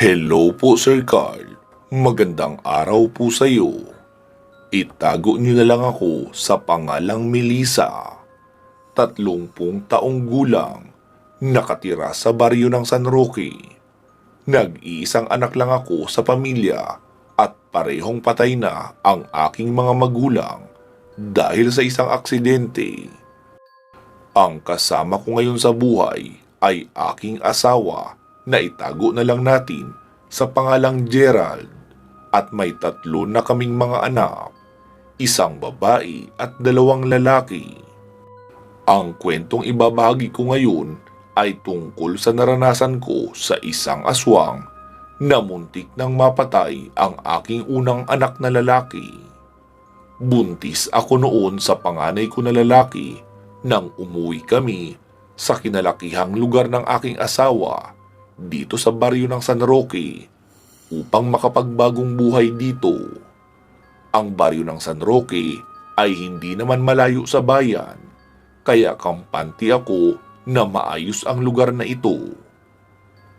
Hello po, Sir Carl. Magandang araw po sa iyo. Itago niyo na lang ako sa pangalang Melissa. 30 taong gulang, nakatira sa baryo ng San Roque. Nag-iisang anak lang ako sa pamilya at parehong patay na ang aking mga magulang dahil sa isang aksidente. Ang kasama ko ngayon sa buhay ay aking asawa na itago na lang natin sa pangalang Gerald at may 3 na kaming mga anak, isang babae at 2 lalaki. Ang kwentong ibabahagi ko ngayon ay tungkol sa naranasan ko sa isang aswang na muntik nang mapatay ang aking unang anak na lalaki. Buntis ako noon sa panganay ko na lalaki nang umuwi kami sa kinalakihang lugar ng aking asawa dito sa baryo ng San Roque upang makapagbagong buhay dito. Ang baryo ng San Roque ay hindi naman malayo sa bayan, kaya kampante ako na maayos ang lugar na ito.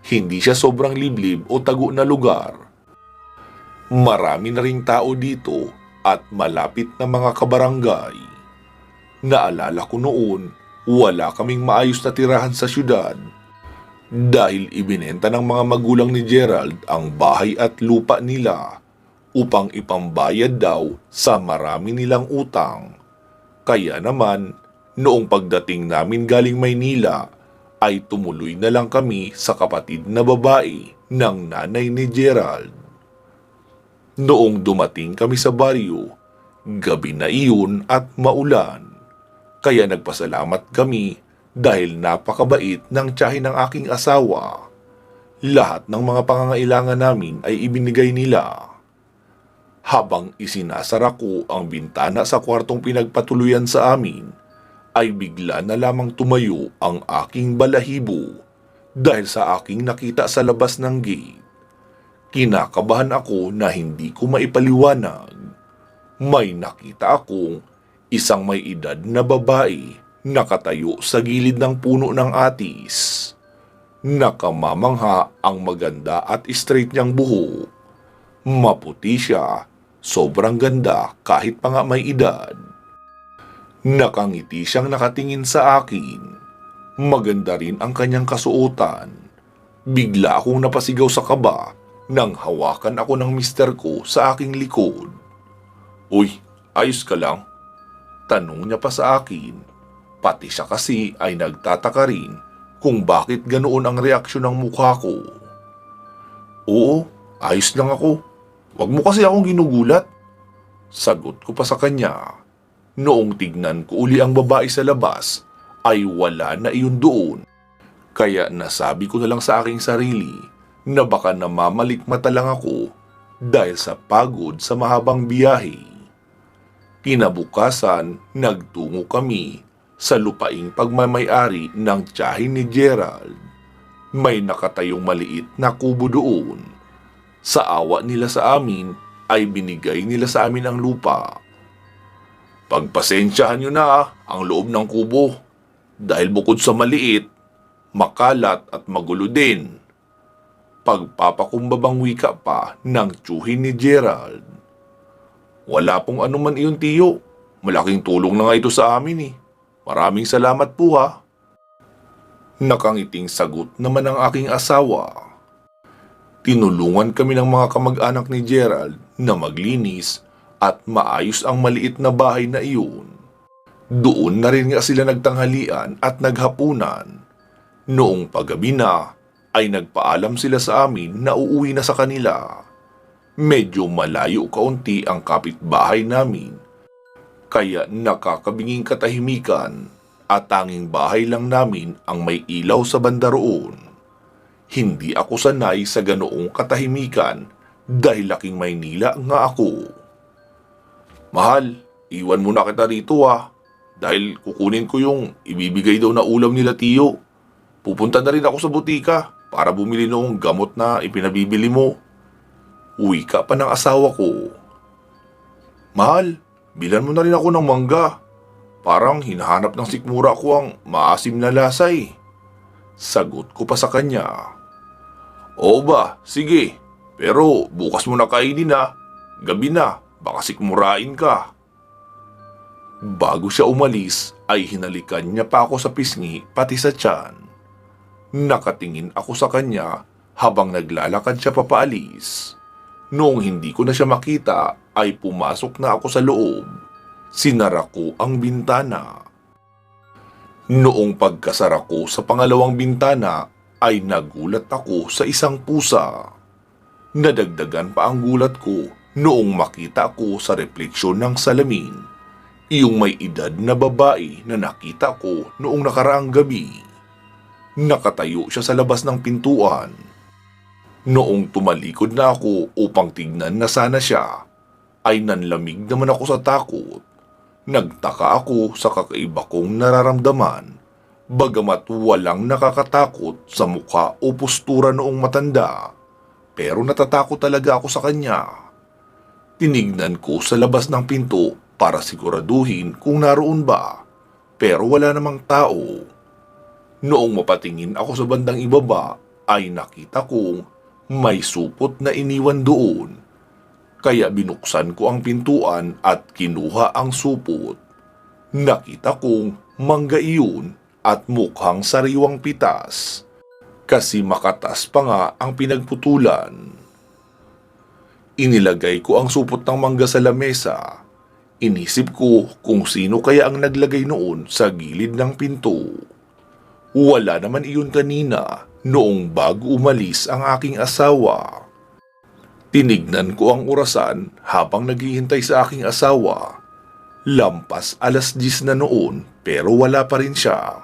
Hindi siya sobrang liblib o tago na lugar. Marami na ring tao dito at malapit na mga kabarangay. Naalala ko noon, wala kaming maayos na tirahan sa syudad dahil ibinenta ng mga magulang ni Gerald ang bahay at lupa nila upang ipambayad daw sa marami nilang utang. Kaya naman, noong pagdating namin galing Maynila, ay tumuloy na lang kami sa kapatid na babae ng nanay ni Gerald. Noong dumating kami sa baryo, gabi na iyon at maulan. Kaya nagpasalamat kami dahil napakabait ng tiyahin ng aking asawa. Lahat ng mga pangangailangan namin ay ibinigay nila. Habang isinasara ko ang bintana sa kwartong pinagpatuluyan sa amin, ay bigla na lamang tumayo ang aking balahibo dahil sa aking nakita sa labas ng gate. Kinakabahan ako na hindi ko maipaliwanag. May nakita akong isang may edad na babae nakatayo sa gilid ng puno ng atis. Nakamamangha ang maganda at straight niyang buhok. Maputi siya, sobrang ganda kahit pa nga may edad. Nakangiti siyang nakatingin sa akin. Maganda rin ang kanyang kasuotan. Bigla akong napasigaw sa kaba nang hawakan ako ng mister ko sa aking likod. "Uy, ayos ka lang?" Tanong niya pa sa akin. Pati siya kasi ay nagtataka rin kung bakit ganoon ang reaksyon ng mukha ko. "Oo, ayos lang ako. Wag mo kasi akong ginugulat." Sagot ko pa sa kanya. Noong tignan ko uli ang babae sa labas, ay wala na iyon doon. Kaya nasabi ko na lang sa aking sarili na baka namamalikmata lang ako dahil sa pagod sa mahabang biyahe. Kinabukasan, nagtungo kami sa lupaing pagmamayari ng tiyahin ni Gerald. May nakatayong maliit na kubo doon. Sa awa nila sa amin, ay binigay nila sa amin ang lupa. "Pagpasensyahan nyo na ang loob ng kubo dahil bukod sa maliit, makalat at magulo din." Pagpapakumbabang wika pa ng tiyuhin ni Gerald. "Wala pong anuman iyon, tiyo. Malaking tulong na nga ito sa amin eh. Maraming salamat po ha." Nakangiting sagot naman ng aking asawa. Tinulungan kami ng mga kamag-anak ni Gerald na maglinis at maayos ang maliit na bahay na iyon. Doon na rin nga sila nagtanghalian at naghapunan. Noong paggabi na, ay nagpaalam sila sa amin na uuwi na sa kanila. Medyo malayo kaunti ang kapitbahay namin, kaya nakakabinging katahimikan at tanging bahay lang namin ang may ilaw sa banda roon. Hindi ako sanay sa ganoong katahimikan dahil laking Maynila nga ako. "Mahal, iwan muna kita rito dahil kukunin ko yung ibibigay daw na ulam nila tiyo. Pupunta na rin ako sa butika para bumili noong gamot na ipinabibili mo." Uwi ka pa ng asawa ko. "Mahal, bilan mo na rin ako ng mangga. Parang hinahanap ng sikmura ko ang maasim na lasa eh." Sagot ko pa sa kanya. Oo ba? Sige. Pero bukas mo na kainin ha. Gabi na, baka sikmurain ka. Bago siya umalis ay hinalikan niya pa ako sa pisngi pati sa tiyan. Nakatingin ako sa kanya habang naglalakad siya papaalis. Noong hindi ko na siya makita ay pumasok na ako sa loob. Sinara ko ang bintana. Noong pagkasara ko sa pangalawang bintana ay nagulat ako sa isang pusa. Nadagdagan pa ang gulat ko noong makita ko sa refleksyon ng salamin iyong may edad na babae na nakita ko noong nakaraang gabi. Nakatayo siya sa labas ng pintuan. Noong tumalikod na ako upang tignan na sana siya, ay nanlamig naman ako sa takot. Nagtaka ako sa kakaiba kong nararamdaman, bagamat walang nakakatakot sa mukha o postura noong matanda. Pero natatakot talaga ako sa kanya. Tinignan ko sa labas ng pinto para siguraduhin kung naroon ba, pero wala namang tao. Noong mapatingin ako sa bandang ibaba ay nakita kong may supot na iniwan doon. Kaya binuksan ko ang pintuan at kinuha ang supot. Nakita kong mangga iyon at mukhang sariwang pitas. Kasi makatas pa nga ang pinagputulan. Inilagay ko ang supot ng mangga sa lamesa. Inisip ko kung sino kaya ang naglagay noon sa gilid ng pinto. Wala naman iyon kanina noong bago umalis ang aking asawa. Tinignan ko ang orasan habang naghihintay sa aking asawa. Lampas 10:00 na noon pero wala pa rin siya.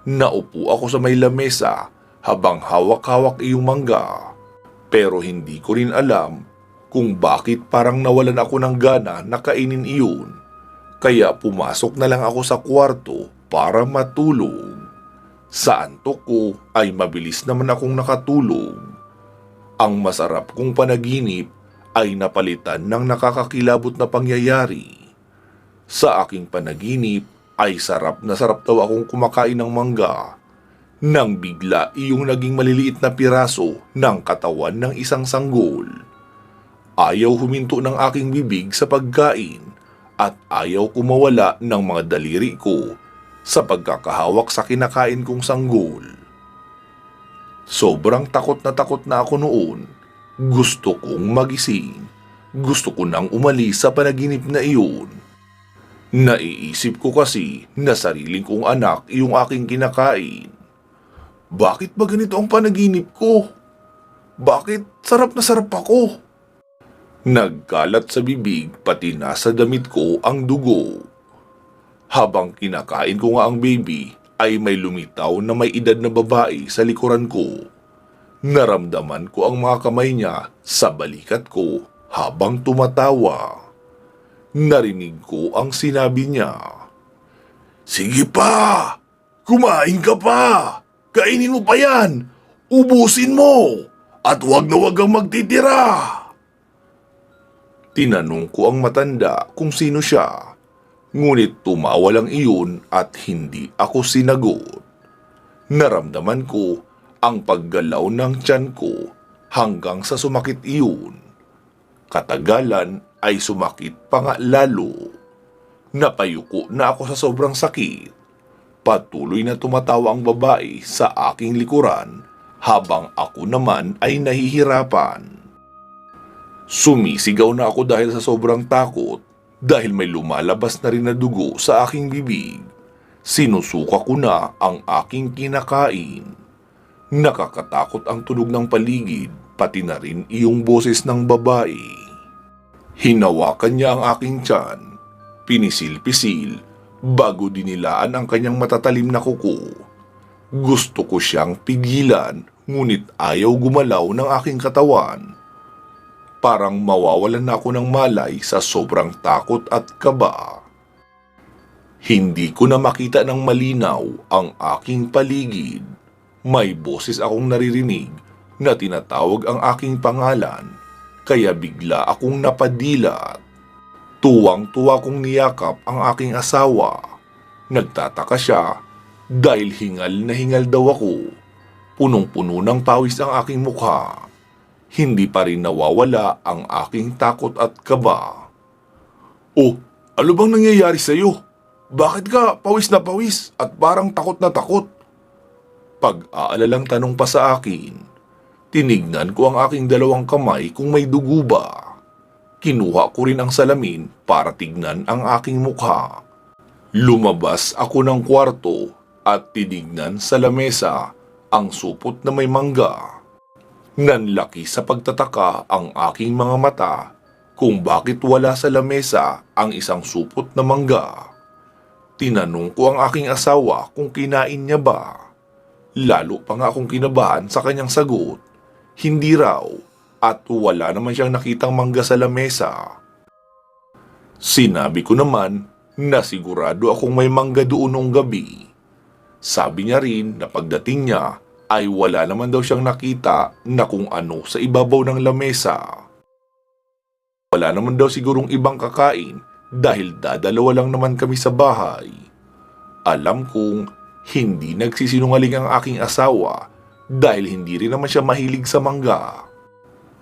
Naupo ako sa may lamesa habang hawak-hawak iyong mangga. Pero hindi ko rin alam kung bakit parang nawalan ako ng gana na kainin iyon. Kaya pumasok na lang ako sa kwarto para matulog. Sa antok ko ay mabilis naman akong nakatulog. Ang masarap kong panaginip ay napalitan ng nakakakilabot na pangyayari. Sa aking panaginip ay sarap daw akong kumakain ng mangga. Nang bigla iyong naging maliliit na piraso ng katawan ng isang sanggol. Ayaw huminto ng aking bibig sa pagkain at ayaw kumawala ng mga daliri ko sa pagkakahawak sa kinakain kong sanggol. Sobrang takot na ako noon. Gusto kong magising. Gusto ko nang umalis sa panaginip na iyon. Naiisip ko kasi na sariling kong anak iyong aking kinakain. Bakit ba ganito ang panaginip ko? Bakit sarap na sarap ako? Nagkalat sa bibig pati nasa damit ko ang dugo. Habang kinakain ko nga ang baby, ay may lumitaw na may edad na babae sa likuran ko. Naramdaman ko ang mga kamay niya sa balikat ko habang tumatawa. Narinig ko ang sinabi niya. Sige pa! Kumain ka pa! Kainin mo pa yan! Ubusin mo! At wag na wag kang magtitira! Tinanong ko ang matanda kung sino siya. Ngunit tumawa lang iyon at hindi ako sinagot. Naramdaman ko ang paggalaw ng tiyan ko hanggang sa sumakit iyon. Katagalan ay sumakit pa nga lalo. Napayuko na ako sa sobrang sakit. Patuloy na tumatawa ang babae sa aking likuran habang ako naman ay nahihirapan. Sumisigaw na ako dahil sa sobrang takot dahil may lumalabas na rin na dugo sa aking bibig. Sinusuka ko na ang aking kinakain. Nakakatakot ang tunog ng paligid pati na rin iyong boses ng babae. Hinawakan niya ang aking tiyan, pinisil-pisil bago dinilaan ang kanyang matatalim na kuko. Gusto ko siyang pigilan ngunit ayaw gumalaw ng aking katawan. Parang mawawalan na ako ng malay sa sobrang takot at kaba. Hindi ko na makita ng malinaw ang aking paligid. May boses akong naririnig na tinatawag ang aking pangalan, kaya bigla akong napadilat. Tuwang-tuwa kong niyakap ang aking asawa. Nagtataka siya dahil hingal na hingal daw ako. Punong-puno ng pawis ang aking mukha. Hindi pa rin nawawala ang aking takot at kaba. Oh, ano bang nangyayari sa'yo? Bakit ka pawis na pawis at parang takot na takot? Pag-aalalang tanong pa sa akin, tinignan ko ang aking dalawang kamay kung may dugo ba. Kinuha ko rin ang salamin para tignan ang aking mukha. Lumabas ako ng kwarto at tinignan sa lamesa ang supot na may mangga. Nanlaki sa pagtataka ang aking mga mata kung bakit wala sa lamesa ang isang supot na mangga. Tinanong ko ang aking asawa kung kinain niya ba. Lalo pa nga akong kinabahan sa kanyang sagot. Hindi raw at wala naman siyang nakitang mangga sa lamesa. Sinabi ko naman na sigurado akong may mangga doon noong gabi. Sabi niya rin na pagdating niya ay wala naman daw siyang nakita na kung ano sa ibabaw ng lamesa. Wala naman daw sigurong ibang kakain dahil dadalawa lang naman kami sa bahay. Alam kong hindi nagsisinungaling ang aking asawa dahil hindi rin naman siya mahilig sa mangga.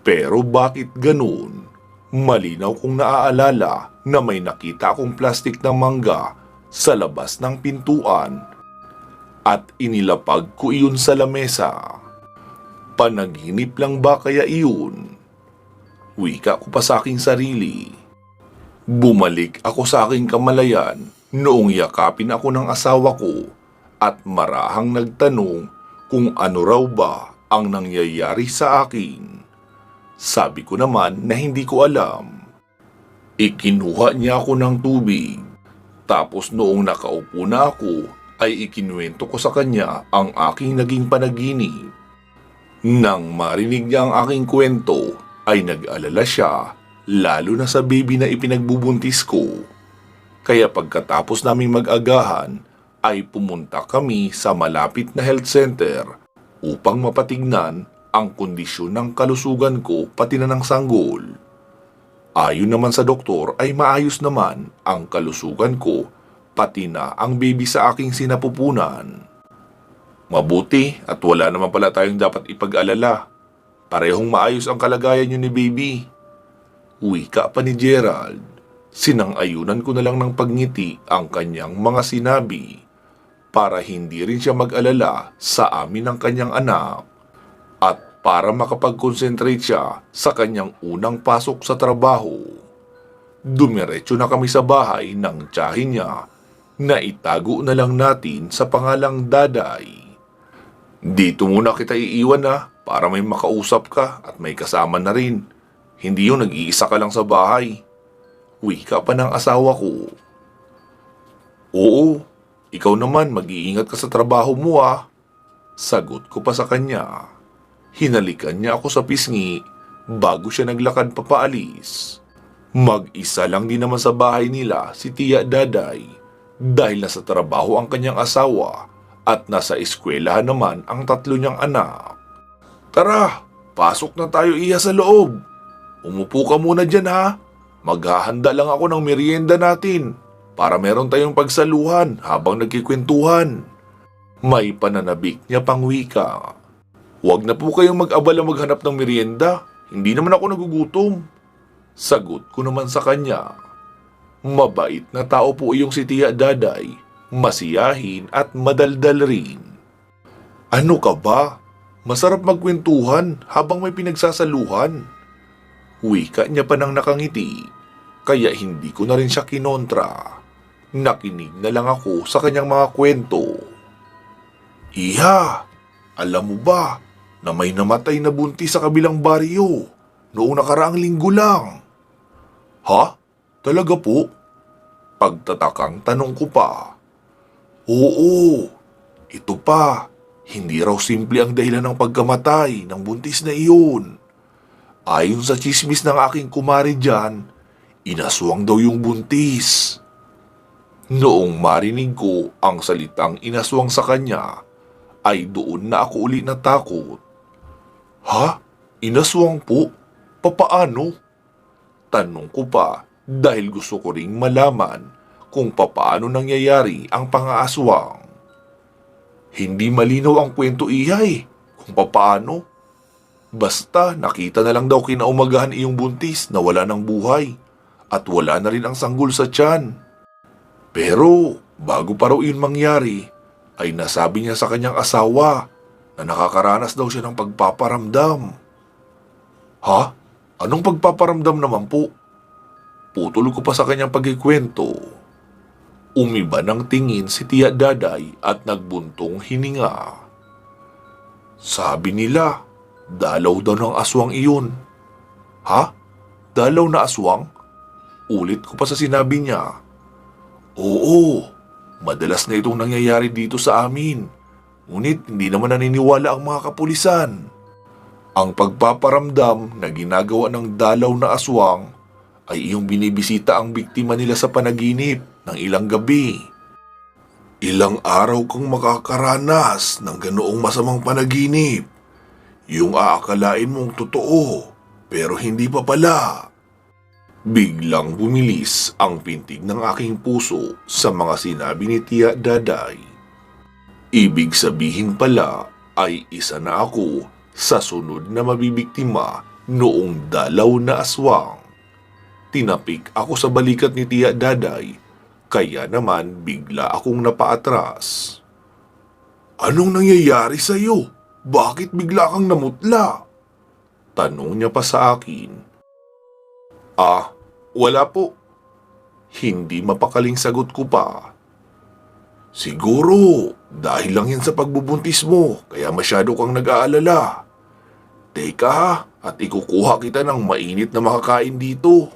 Pero bakit ganun? Malinaw kong naaalala na may nakita akong plastik ng mangga sa labas ng pintuan at inilapag ko iyon sa lamesa. Panaginip lang ba kaya iyon? Wika ko pa sa aking sarili. Bumalik ako sa aking kamalayan noong yakapin ako ng asawa ko at marahang nagtanong kung ano raw ba ang nangyayari sa akin. Sabi ko naman na hindi ko alam. Ikinuha niya ako ng tubig. Tapos noong nakaupo na ako, ay ikinuwento ko sa kanya ang aking naging panaginip. Nang marinig niya ang aking kwento, ay nag-alala siya, lalo na sa baby na ipinagbubuntis ko. Kaya pagkatapos naming mag-agahan, ay pumunta kami sa malapit na health center upang mapatignan ang kondisyon ng kalusugan ko pati na ng sanggol. Ayon naman sa doktor ay maayos naman ang kalusugan ko pati na ang baby sa aking sinapupunan. Mabuti at wala naman pala tayong dapat ipag-alala. Parehong maayos ang kalagayan niyo ni baby. Wika pa ni Gerald. Sinang-ayunan ko na lang ng pagngiti ang kanyang mga sinabi para hindi rin siya mag-alala sa amin ng kanyang anak at para makapag-concentrate siya sa kanyang unang pasok sa trabaho. Dumiretso na kami sa bahay ng tiyahin niya na itago na lang natin sa pangalang Daday. Dito muna kita iiwan para may makausap ka at may kasama na rin. Hindi yung nag-iisa ka lang sa bahay. Wika pa ng asawa ko. Oo, ikaw naman mag-iingat ka sa trabaho mo Sagot ko pa sa kanya. Hinalikan niya ako sa pisngi bago siya naglakad papaalis. Mag-isa lang din naman sa bahay nila si Tia Daday dahil nasa trabaho ang kanyang asawa at nasa eskwelahan naman ang tatlo niyang anak. Tara, pasok na tayo sa loob. Umupo ka muna dyan Maghahanda lang ako ng merienda natin para meron tayong pagsaluhan habang nagkikwentuhan. May pananabik niya pang wika. Huwag na po kayong mag-abala maghanap ng merienda. Hindi naman ako nagugutom. Sagot ko naman sa kanya. Mabait na tao po iyong si Tia Daday. Masiyahin at madaldal rin. Ano ka ba? Masarap magkwentuhan habang may pinagsasaluhan. Wika niya pa nang nakangiti, kaya hindi ko na rin siya kinontra. Nakinig na lang ako sa kanyang mga kwento. Iha, alam mo ba na may namatay na buntis sa kabilang baryo noong nakaraang linggo lang? Ha? Talaga po? Pagtatakang tanong ko pa. Oo, ito pa. Hindi raw simple ang dahilan ng pagkamatay ng buntis na iyon. Ayon sa tsismis ng aking kumari dyan, inaswang daw yung buntis. Noong marinig ko ang salitang inaswang sa kanya, ay doon na ako uli natakot. Ha? Inaswang po? Papaano? Tanong ko pa dahil gusto ko ring malaman kung papaano nangyayari ang pangaaswang. Hindi malinaw ang kwento, ihay. kung papaano. Basta nakita na lang daw kinaumagahan iyong buntis na wala ng buhay at wala na rin ang sanggol sa tiyan. Pero bago pa raw iyon mangyari, ay nasabi niya sa kanyang asawa na nakakaranas daw siya ng pagpaparamdam. Ha? Anong pagpaparamdam naman po? Putol ko pa sa kanyang pagkikwento. Umiba ng tingin si Tia Daday at nagbuntong hininga. Sabi nila, dalaw daw ng aswang iyon. Ha? Dalaw na aswang? Ulit ko pa sa sinabi niya. Oo, madalas na itong nangyayari dito sa amin. Ngunit hindi naman naniniwala ang mga kapulisan. Ang pagpaparamdam na ginagawa ng dalaw na aswang ay iyong binibisita ang biktima nila sa panaginip ng ilang gabi. Ilang araw kang makakaranas ng ganoong masamang panaginip. Yung aakalain mong totoo, pero hindi pa pala. Biglang bumilis ang pintig ng aking puso sa mga sinabi ni Tia Daday. Ibig sabihin pala ay isa na ako sa sunod na mabibiktima noong dalaw na aswang. Tinapik ako sa balikat ni Tia Daday, kaya naman bigla akong napaatras. Anong nangyayari sa iyo? Bakit bigla kang namutla? Tanong niya pa sa akin. Wala po. Hindi mapakaling sagot ko pa. Siguro, dahil lang yan sa pagbubuntis mo, kaya masyado kang nag-aalala. Teka ha, at ikukuha kita ng mainit na makakain dito.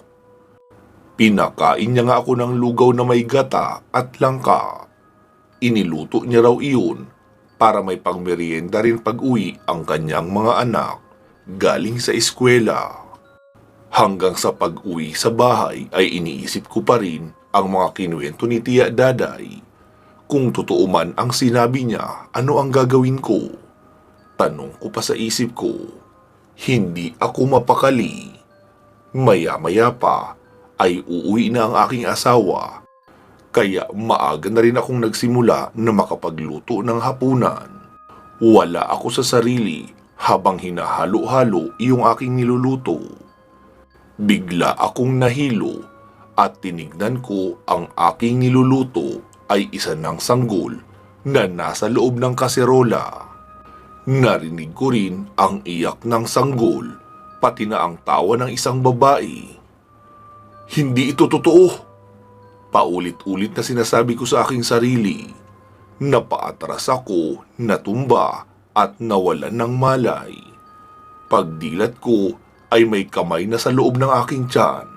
Pinakain niya nga ako ng lugaw na may gata at langka. Iniluto niya raw iyon para may pangmerienda rin pag-uwi ang kanyang mga anak galing sa eskwela. Hanggang sa pag-uwi sa bahay ay iniisip ko pa rin ang mga kinuwento ni Tia Daday. Kung totoo man ang sinabi niya, ano ang gagawin ko? Tanong ko pa sa isip ko. Hindi ako mapakali. Maya-maya pa ay uuwi na ang aking asawa. Kaya maaga na rin akong nagsimula na makapagluto ng hapunan. Wala ako sa sarili habang hinahalo-halo yung aking niluluto. Bigla akong nahilo at tinignan ko ang aking niluluto ay isa ng sanggol na nasa loob ng kaserola. Narinig ko rin ang iyak ng sanggol, pati na ang tawa ng isang babae. Hindi ito totoo. Paulit-ulit na sinasabi ko sa aking sarili. Napaatras ako, natumba at nawalan ng malay. Pagdilat ko ay may kamay na sa loob ng aking tiyan.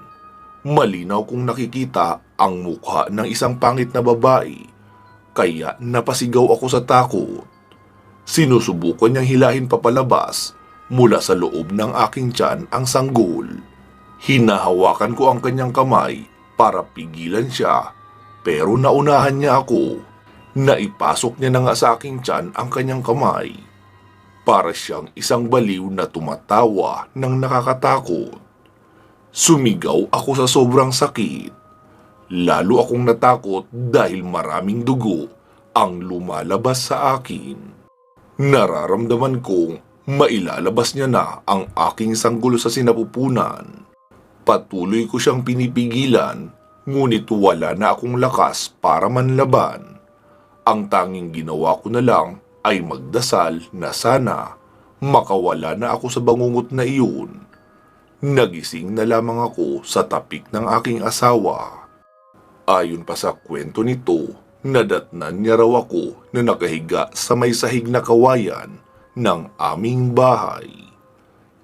Malinaw kong nakikita ang mukha ng isang pangit na babae, kaya napasigaw ako sa takot. Sinusubukan niyang hilahin papalabas mula sa loob ng aking tiyan ang sanggol. Hinahawakan ko ang kanyang kamay para pigilan siya, pero naunahan niya ako. Naipasok niya na nga sa aking tiyan ang kanyang kamay. Para siyang isang baliw na tumatawa ng nakakatakot. Sumigaw ako sa sobrang sakit. Lalo akong natakot dahil maraming dugo ang lumalabas sa akin. Nararamdaman kong mailalabas niya na ang aking sanggol sa sinapupunan. Patuloy ko siyang pinipigilan, ngunit wala na akong lakas para manlaban. Ang tanging ginawa ko na lang ay magdasal na sana makawala na ako sa bangungot na iyon. Nagising na lamang ako sa tapik ng aking asawa. Ayon pa sa kwento nito, nadatnan niya raw ako na nakahiga sa may sahig na kawayan ng aming bahay.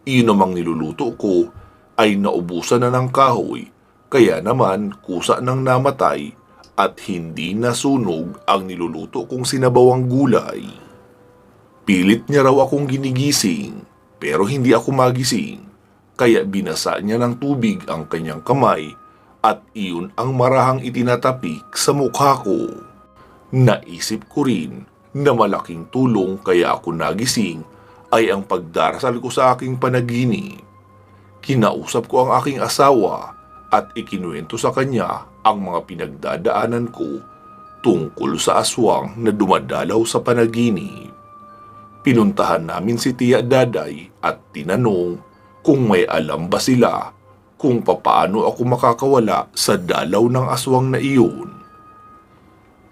Iyon namang niluluto ko ay naubusan na ng kahoy, kaya naman kusa nang namatay at hindi nasunog ang niluluto kong sinabawang gulay. Pilit niya raw akong ginigising, pero hindi ako magising, kaya binasa niya ng tubig ang kanyang kamay at iyon ang marahang itinatapik sa mukha ko. Naisip ko rin na malaking tulong kaya ako nagising ay ang pagdarasal ko sa aking panaginip. Kinausap ko ang aking asawa at ikinuwento sa kanya ang mga pinagdadaanan ko tungkol sa aswang na dumadalaw sa panaginip. Pinuntahan namin si Tia Daday at tinanong kung may alam ba sila kung papaano ako makakawala sa dalaw ng aswang na iyon.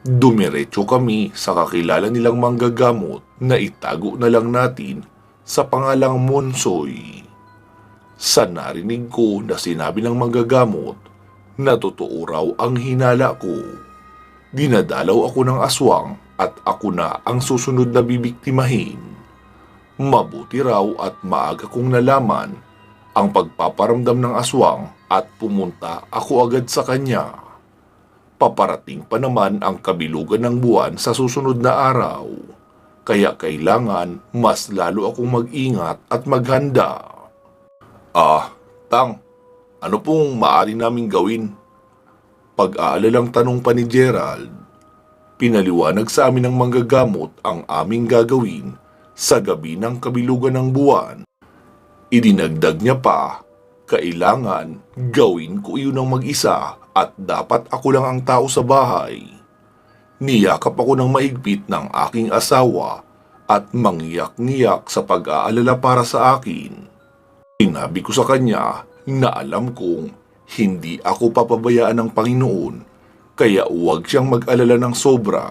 Dumiretso kami sa kakilala nilang manggagamot na itago na lang natin sa pangalang Monsoy. Sa narinig ko na sinabi ng manggagamot na totoo raw ang hinala ko, dinadalaw ako ng aswang at ako na ang susunod na bibiktimahin. Mabuti raw at maaga kong nalaman ang pagpaparamdam ng aswang at pumunta ako agad sa kanya. Paparating pa naman ang kabilugan ng buwan sa susunod na araw, kaya kailangan mas lalo akong mag-ingat at maghanda. Tang, ano pong maaari naming gawin? Pag-aalalang tanong pa ni Gerald. Pinaliwanag sa amin ng manggagamot ang aming gagawin sa gabi ng kabilugan ng buwan. Idinagdag niya pa, kailangan gawin ko iyon ng mag-isa at dapat ako lang ang tao sa bahay. Niyakap ako ng maigpit ng aking asawa at mangyak-ngiyak sa pag-aalala para sa akin. Sinabi ko sa kanya na alam kong hindi ako papabayaan ng Panginoon, kaya huwag siyang mag-alala ng sobra.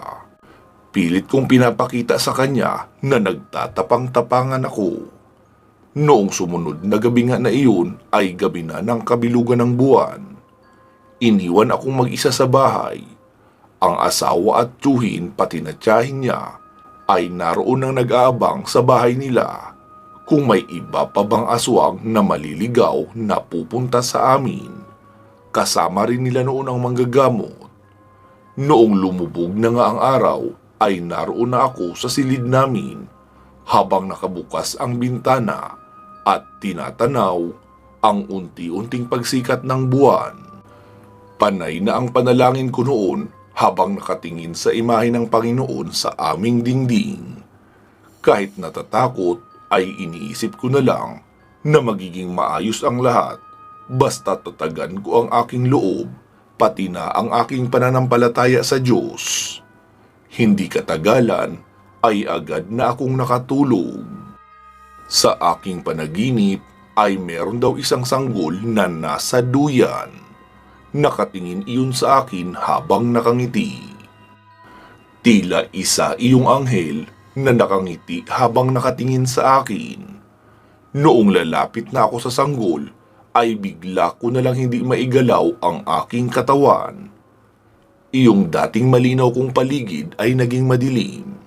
Pilit kong pinapakita sa kanya na nagtatapang-tapangan ako. Noong sumunod na gabi nga na iyon ay gabi na ng kabilugan ng buwan. Iniwan akong mag-isa sa bahay. Ang asawa at tiyuhin pati na tiyahin niya ay naroon nang nag-aabang sa bahay nila kung may iba pa bang aswang na maliligaw na pupunta sa amin. Kasama rin nila noon ang manggagamot. Noong lumubog na nga ang araw ay naroon na ako sa silid namin habang nakabukas ang bintana at tinatanaw ang unti-unting pagsikat ng buwan. Panay na ang panalangin ko noon habang nakatingin sa imahe ng Panginoon sa aming dingding. Kahit natatakot ay iniisip ko na lang na magiging maayos ang lahat basta tatagan ko ang aking loob pati na ang aking pananampalataya sa Diyos. Hindi katagalan ay agad na akong nakatulog. Sa aking panaginip ay meron daw isang sanggol na nasa duyan. Nakatingin iyon sa akin habang nakangiti. Tila isa iyong anghel na nakangiti habang nakatingin sa akin. Noong lalapit na ako sa sanggol, ay bigla ko na lang hindi maigalaw ang aking katawan. Iyong dating malinaw kong paligid ay naging madilim.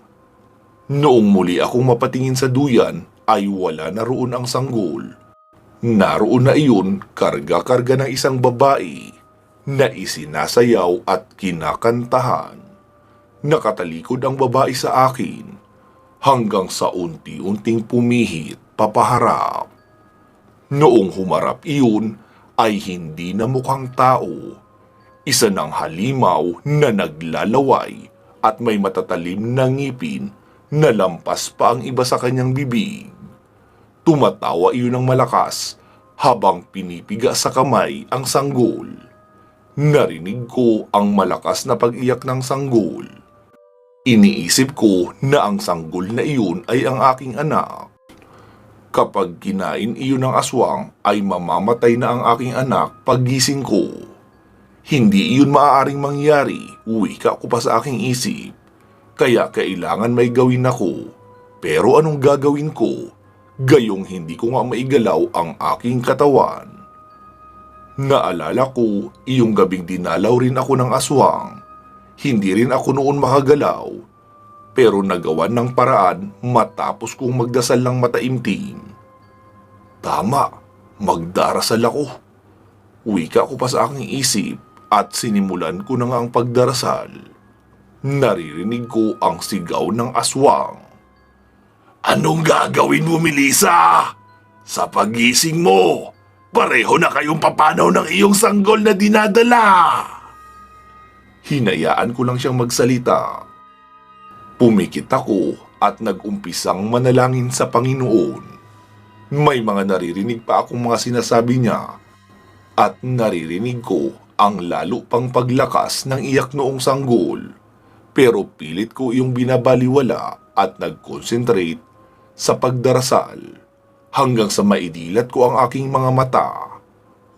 Noong muli akong mapatingin sa duyan, ay wala na roon ang sanggol. Naroon na iyon karga-karga ng isang babae na isinasayaw at kinakantahan. Nakatalikod ang babae sa akin hanggang sa unti-unting pumihit papaharap. Noong humarap iyon ay hindi na mukhang tao. Isa ng halimaw na naglalaway at may matatalim na ngipin na lampas pa ang iba sa kanyang bibig. Tumatawa iyon ng malakas habang pinipiga sa kamay ang sanggol. Narinig ko ang malakas na pag-iyak ng sanggol. Iniisip ko na ang sanggol na iyon ay ang aking anak. Kapag kinain iyon ng aswang ay mamamatay na ang aking anak paggising ko. Hindi iyon maaaring mangyari, wika ko pa sa aking isip. Kaya kailangan may gawin ako. Pero anong gagawin ko? Gayong hindi ko nga maigalaw ang aking katawan. Naalala ko, iyong gabing dinalaw rin ako ng aswang. Hindi rin ako noon makagalaw. Pero nagawan ng paraan matapos kong magdasal ng mataimtim. Tama, magdarasal ako. Wika ko pa sa aking isip at sinimulan ko na nga ang pagdarasal. Naririnig ko ang sigaw ng aswang. Anong gagawin mo, Melissa? Sa pagising mo, pareho na kayong papanaw ng iyong sanggol na dinadala. Hinayaan ko lang siyang magsalita. Pumikit ako at nag-umpisang manalangin sa Panginoon. May mga naririnig pa akong mga sinasabi niya at naririnig ko ang lalo pang paglakas ng iyak noong sanggol. Pero pilit ko iyong binabaliwala at nag-concentrate sa pagdarasal hanggang sa maidilat ko ang aking mga mata.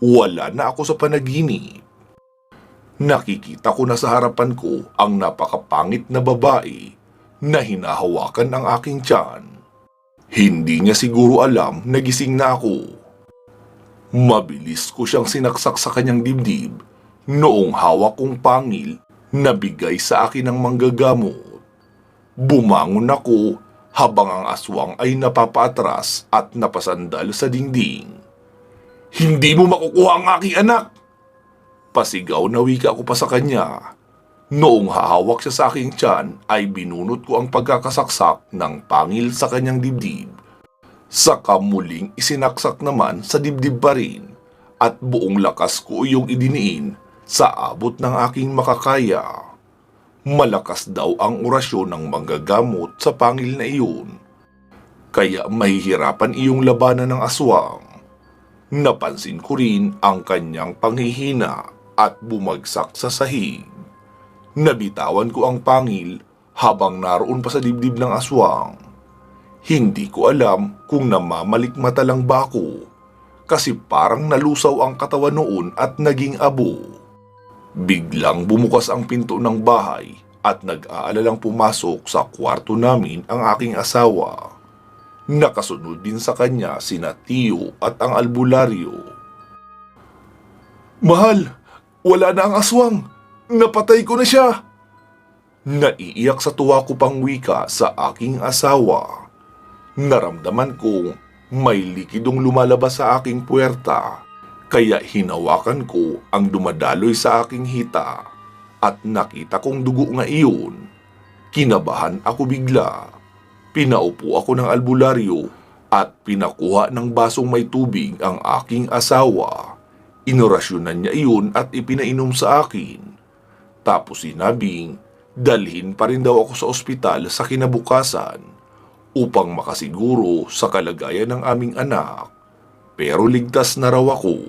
Wala na ako sa panaginip. Nakikita ko na sa harapan ko ang napakapangit na babae na hinahawakan ang aking tiyan. Hindi niya siguro alam na gising na ako. Mabilis ko siyang sinaksak sa kanyang dibdib noong hawak kong pangil na bigay sa akin ng manggagamot. Bumangon ako habang ang aswang ay napapaatras at napasandal sa dingding. "Hindi mo makukuha ang aking anak!" Pasigaw na wika ko pa sa kanya. Noong hahawak siya sa aking tiyan ay binunot ko ang pagkakasaksak ng pangil sa kanyang dibdib. Saka muling isinaksak naman sa dibdib pa rin at buong lakas ko iyong idiniin sa abot ng aking makakaya. Malakas daw ang orasyon ng manggagamot sa pangil na iyon, kaya mahihirapan iyong labanan ng aswang. Napansin ko rin ang kanyang panghihina at bumagsak sa sahig. Nabitawan ko ang pangil habang naroon pa sa dibdib ng aswang. Hindi ko alam kung namamalikmata lang ba ako kasi parang nalusaw ang katawan noon at naging abo. Biglang bumukas ang pinto ng bahay at nag-aalalang pumasok sa kwarto namin ang aking asawa. Nakasunod din sa kanya sina Tio at ang albularyo. "Mahal, wala na ang aswang! Napatay ko na siya!" Naiiyak sa tuwa ko pang wika sa aking asawa. Naramdaman kong may likidong lumalabas sa aking puwerta, kaya hinawakan ko ang dumadaloy sa aking hita at nakita kong dugo nga iyon. Kinabahan ako bigla. Pinaupo ako ng albularyo at pinakuha ng basong may tubig ang aking asawa. Inorasyonan niya iyon at ipinainom sa akin. Tapos sinabing dalhin pa rin daw ako sa ospital sa kinabukasan upang makasiguro sa kalagayan ng aming anak. Pero ligtas na raw ako.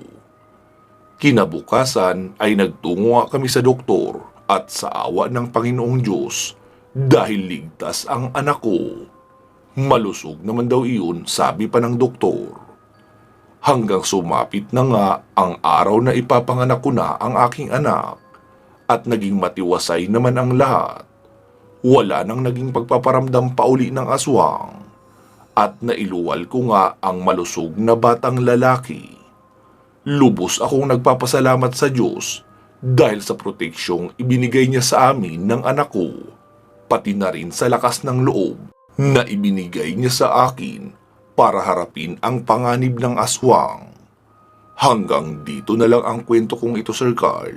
Kinabukasan ay nagtungo kami sa doktor at sa awa ng Panginoong Diyos dahil ligtas ang anak ko. Malusog naman daw iyon, sabi pa ng doktor. Hanggang sumapit na nga ang araw na ipapanganak ko na ang aking anak at naging matiwasay naman ang lahat. Wala nang naging pagpaparamdam pa uli ng aswang at nailuwal ko nga ang malusog na batang lalaki. Lubos akong nagpapasalamat sa Diyos dahil sa proteksyong ibinigay niya sa amin ng anak ko, pati na rin sa lakas ng loob na ibinigay niya sa akin para harapin ang panganib ng aswang. Hanggang dito na lang ang kwento kong ito, Sir Carl.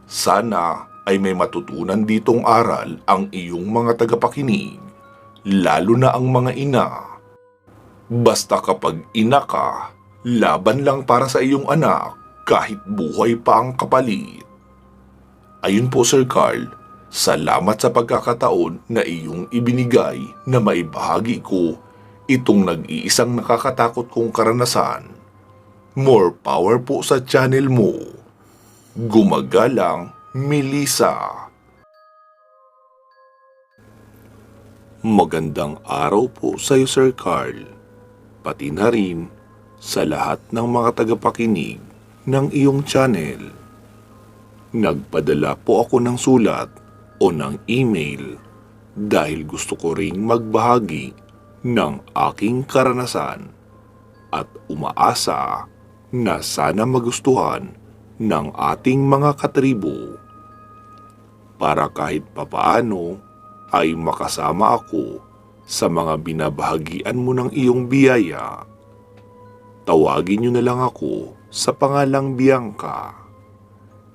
Sana ay may matutunan ditong aral ang iyong mga tagapakinig, lalo na ang mga ina. Basta kapag ina ka, laban lang para sa iyong anak kahit buhay pa ang kapalit. Ayun po, Sir Carl, salamat sa pagkakataon na iyong ibinigay na maibahagi ko itong nag-iisang nakakatakot kong karanasan. More power po sa channel mo. Gumagalang, Melissa. Magandang araw po sa iyo, Sir Carl, pati na rin sa lahat ng mga tagapakinig ng iyong channel. Nagpadala po ako ng sulat o ng email dahil gusto ko ring magbahagi ng aking karanasan at umaasa na sana magustuhan ng ating mga katribo para kahit papaano ay makasama ako sa mga binabahagian mo ng iyong biyaya. Tawagin niyo na lang ako sa pangalang Bianca.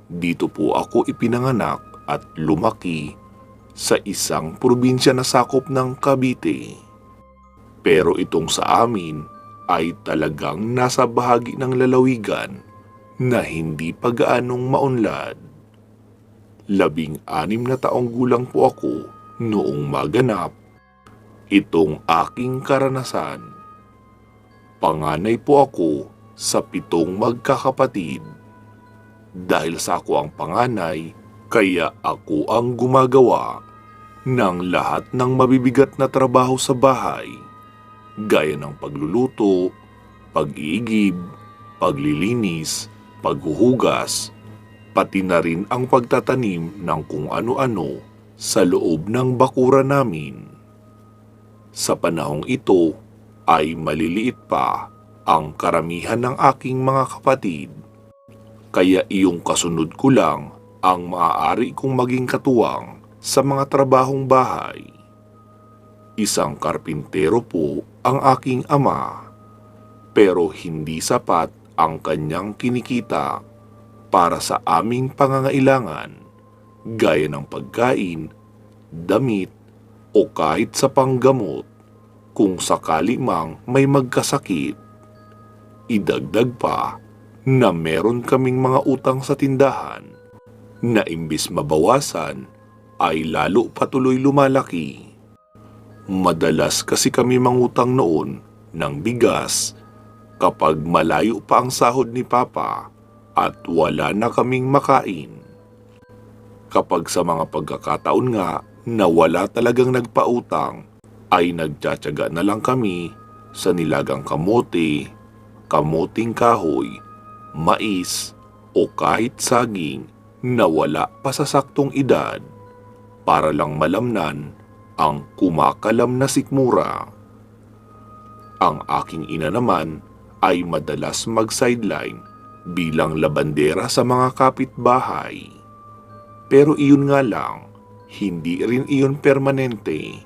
Dito po ako ipinanganak at lumaki sa isang probinsya na sakop ng Cavite. Pero itong sa amin ay talagang nasa bahagi ng lalawigan na hindi pa gaanong maunlad. 16 na taong gulang po ako noong maganap itong aking karanasan. Panganay po ako sa 7 magkakapatid. Dahil sa ako ang panganay, kaya ako ang gumagawa ng lahat ng mabibigat na trabaho sa bahay. gaya ng pagluluto, pag-iigib, paglilinis, paghuhugas, pati na rin ang pagtatanim ng kung ano-ano sa loob ng bakuran namin. Sa panahong ito ay maliliit pa ang karamihan ng aking mga kapatid, kaya iyong kasunod ko lang ang maaari kong maging katuwang sa mga trabahong bahay. Isang karpintero po ang aking ama, pero hindi sapat ang kanyang kinikita para sa aming pangangailangan, gaya ng pagkain, damit, o kahit sa panggamot kung sakali mang may magkasakit. Idagdag pa na meron kaming mga utang sa tindahan na imbis mabawasan ay lalo patuloy lumalaki. Madalas kasi kami mangutang noon ng bigas kapag malayo pa ang sahod ni Papa at wala na kaming makain. Kapag sa mga pagkakataon nga na wala talagang nagpautang, ay nagtsatsaga na lang kami sa nilagang kamote, kamuting kahoy, mais, o kahit saging na wala pa sa saktong edad para lang malamnan ang kumakalam na sikmura. Ang aking ina naman ay madalas mag-sideline bilang labandera sa mga kapitbahay. Pero iyon nga lang, hindi rin iyon permanente.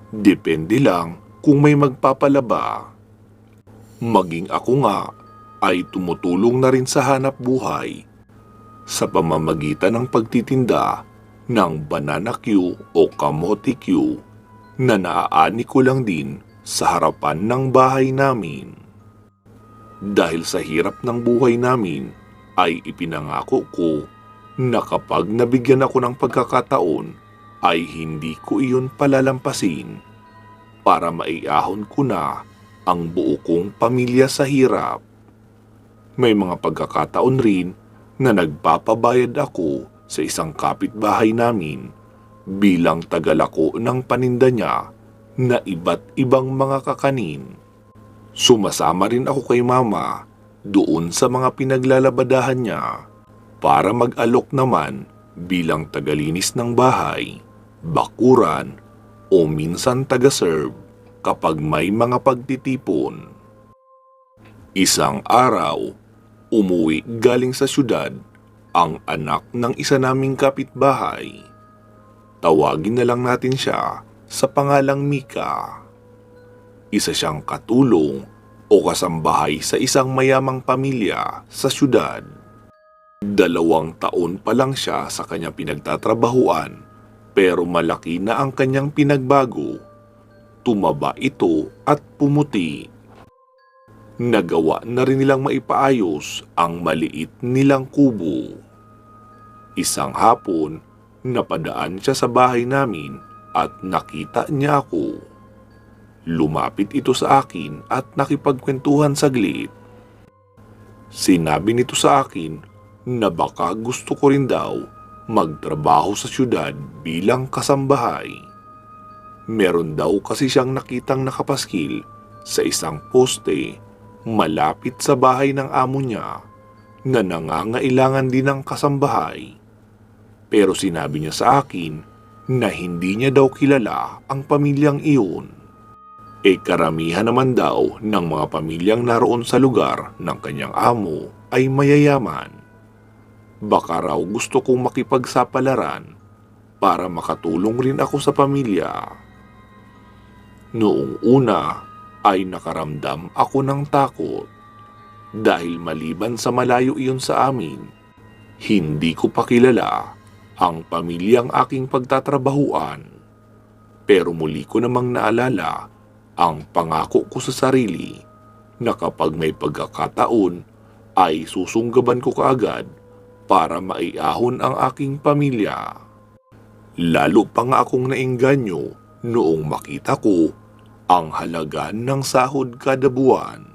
Depende lang kung may magpapalaba. Maging ako nga ay tumutulong na rin sa hanap buhay sa pamamagitan ng pagtitinda ng banana Q o kamote Q na naaani ko lang din sa harapan ng bahay namin. Dahil sa hirap ng buhay namin ay ipinangako ko na kapag nabigyan ako ng pagkakataon ay hindi ko iyon palalampasin para maiahon ko na ang buo kong pamilya sa hirap. May mga pagkakataon rin na nagpapabayad ako sa isang kapitbahay namin bilang tagalako ng paninda niya na iba't ibang mga kakanin. Sumasama rin ako kay Mama doon sa mga pinaglalabadahan niya para mag-alok naman bilang tagalinis ng bahay, bakuran, o minsan taga-serve kapag may mga pagtitipon. Isang araw, umuwi galing sa syudad ang anak ng isa naming kapitbahay. Tawagin na lang natin siya sa pangalang Mika. Isa siyang katulong o kasambahay sa isang mayamang pamilya sa syudad. 2 taon pa lang siya sa kanyang pinagtatrabahuan, pero malaki na ang kanyang pinagbago. Tumaba ito at pumuti. Nagawa na rin nilang maipaayos ang maliit nilang kubo. Isang hapon, napadaan siya sa bahay namin at nakita niya ako. Lumapit ito sa akin at nakipagkwentuhan saglit. Sinabi nito sa akin na baka gusto ko rin daw magtrabaho sa syudad bilang kasambahay. Meron daw kasi siyang nakitang nakapaskil sa isang poste malapit sa bahay ng amo niya na nangangailangan din ng kasambahay. Pero sinabi niya sa akin na hindi niya daw kilala ang pamilyang iyon. Karamihan naman daw ng mga pamilyang naroon sa lugar ng kanyang amo ay mayayaman. Baka raw gusto kong makipagsapalaran para makatulong rin ako sa pamilya. Noong una ay nakaramdam ako ng takot dahil maliban sa malayo iyon sa amin, hindi ko pa kilala ang pamilyang aking pagtatrabahuan. Pero muli ko namang naalala ang pangako ko sa sarili na kapag may pagkakataon ay susunggaban ko kaagad para maiahon ang aking pamilya. Lalo pa nga akong naengganyo noong makita ko ang halaga ng sahod kada buwan.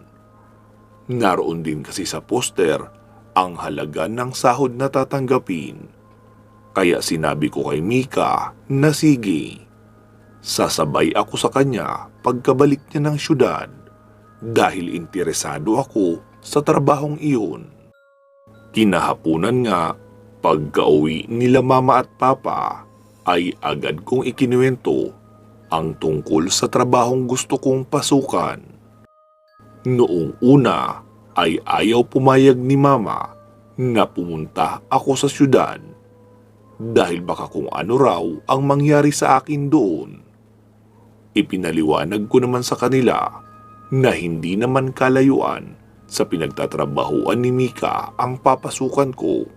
Naroon din kasi sa poster ang halaga ng sahod na tatanggapin. Kaya sinabi ko kay Mika na sige. Sasabay ako sa kanya pagkabalik niya ng syudad dahil interesado ako sa trabahong iyon. Kinahapunan nga, pagka-uwi nila mama at papa ay agad kong ikinuwento ang tungkol sa trabahong gusto kong pasukan. Noong una ay ayaw pumayag ni mama na pumunta ako sa syudad dahil baka kung ano raw ang mangyari sa akin doon. Ipinaliwanag ko naman sa kanila na hindi naman kalayuan sa pinagtatrabahuan ni Mika ang papasukan ko.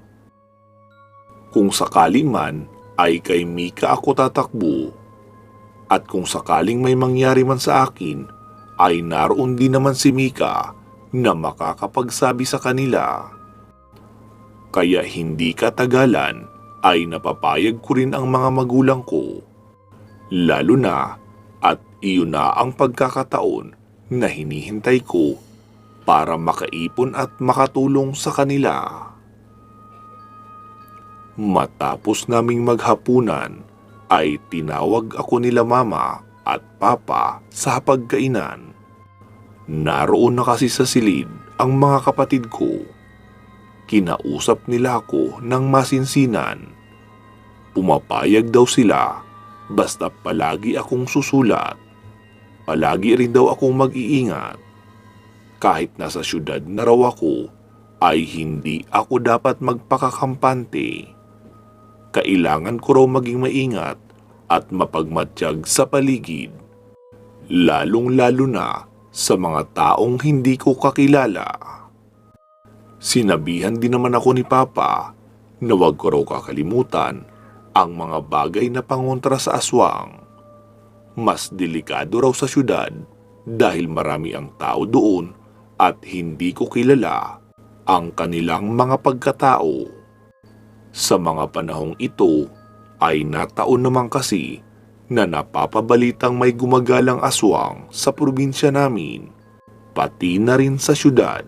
Kung sakali man ay kay Mika ako tatakbo, at kung sakaling may mangyari man sa akin ay naroon din naman si Mika na makakapagsabi sa kanila. Kaya hindi katagalan ay napapayag ko rin ang mga magulang ko, lalo na at iyon na ang pagkakataon na hinihintay ko para makaipon at makatulong sa kanila. Matapos naming maghapunan ay tinawag ako nila mama at papa sa hapagkainan. Naroon na kasi sa silid ang mga kapatid ko. Kinausap nila ako ng masinsinan. Pumapayag daw sila basta palagi akong susulat. Palagi rin daw akong mag-iingat. Kahit nasa syudad na raw ako, ay hindi ako dapat magpakakampante. Kailangan ko raw maging maingat at mapagmatsyag sa paligid, lalong-lalo na sa mga taong hindi ko kakilala. Sinabihan din naman ako ni Papa na huwag ko raw kakalimutan ang mga bagay na pangontra sa aswang. Mas delikado raw sa syudad dahil marami ang tao doon at hindi ko kilala ang kanilang mga pagkatao. Sa mga panahong ito ay nataon naman kasi na napapabalitang may gumagalang aswang sa probinsya namin, pati na rin sa syudad.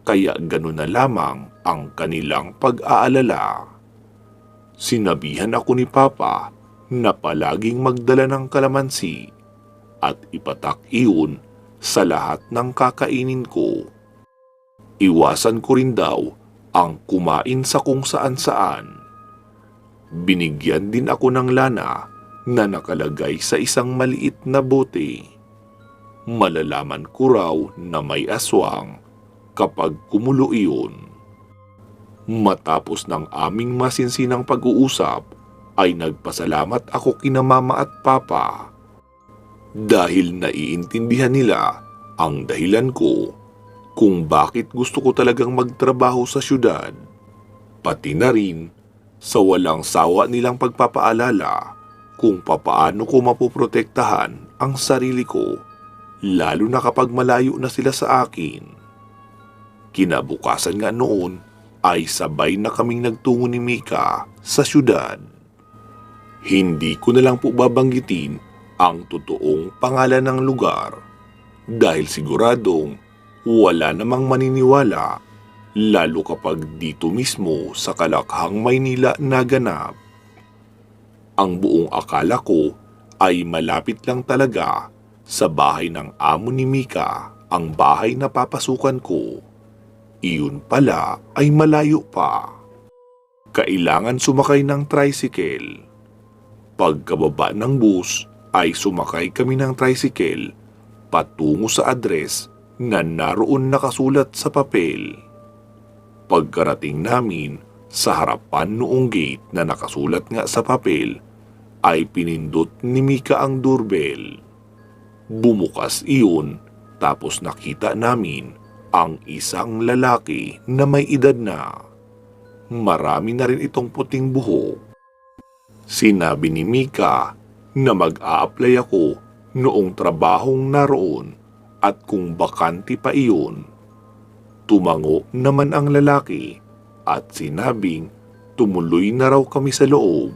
Kaya gano'n na lamang ang kanilang pag-aalala. Sinabihan ako ni Papa na palaging magdala ng kalamansi at ipatak iyon sa lahat ng kakainin ko. Iwasan ko rin daw ang kumain sa kung saan-saan. Binigyan din ako ng lana na nakalagay sa isang maliit na bote. Malalaman ko raw na may aswang kapag kumulo iyon. Matapos ng aming masinsinang pag-uusap, ay nagpasalamat ako kina Mama at Papa dahil naiintindihan nila ang dahilan ko kung bakit gusto ko talagang magtrabaho sa syudad, pati na rin sa walang sawa nilang pagpapaalala kung papaano ko mapoprotektahan ang sarili ko, lalo na kapag malayo na sila sa akin. Kinabukasan nga noon ay sabay na kaming nagtungo ni Mika sa syudad. Hindi ko na lang po babanggitin ang totoong pangalan ng lugar dahil siguradong wala namang maniniwala, lalo kapag dito mismo sa Kalakhang, Maynila naganap. Ang buong akala ko ay malapit lang talaga sa bahay ng amo ni Mika ang bahay na papasukan ko. Iyon pala ay malayo pa. Kailangan sumakay ng tricycle. Pagkababa ng bus ay sumakay kami ng tricycle patungo sa address na naroon nakasulat sa papel. Pagkarating namin sa harapan noong gate na nakasulat nga sa papel, ay pinindot ni Mika ang doorbell. Bumukas iyon tapos nakita namin ang isang lalaki na may edad na. Marami na rin itong puting buhok. Sinabi ni Mika na mag-a-apply ako noong trabahong naroon at kung bakante pa iyon. Tumango naman ang lalaki at sinabing tumuloy na raw kami sa loob.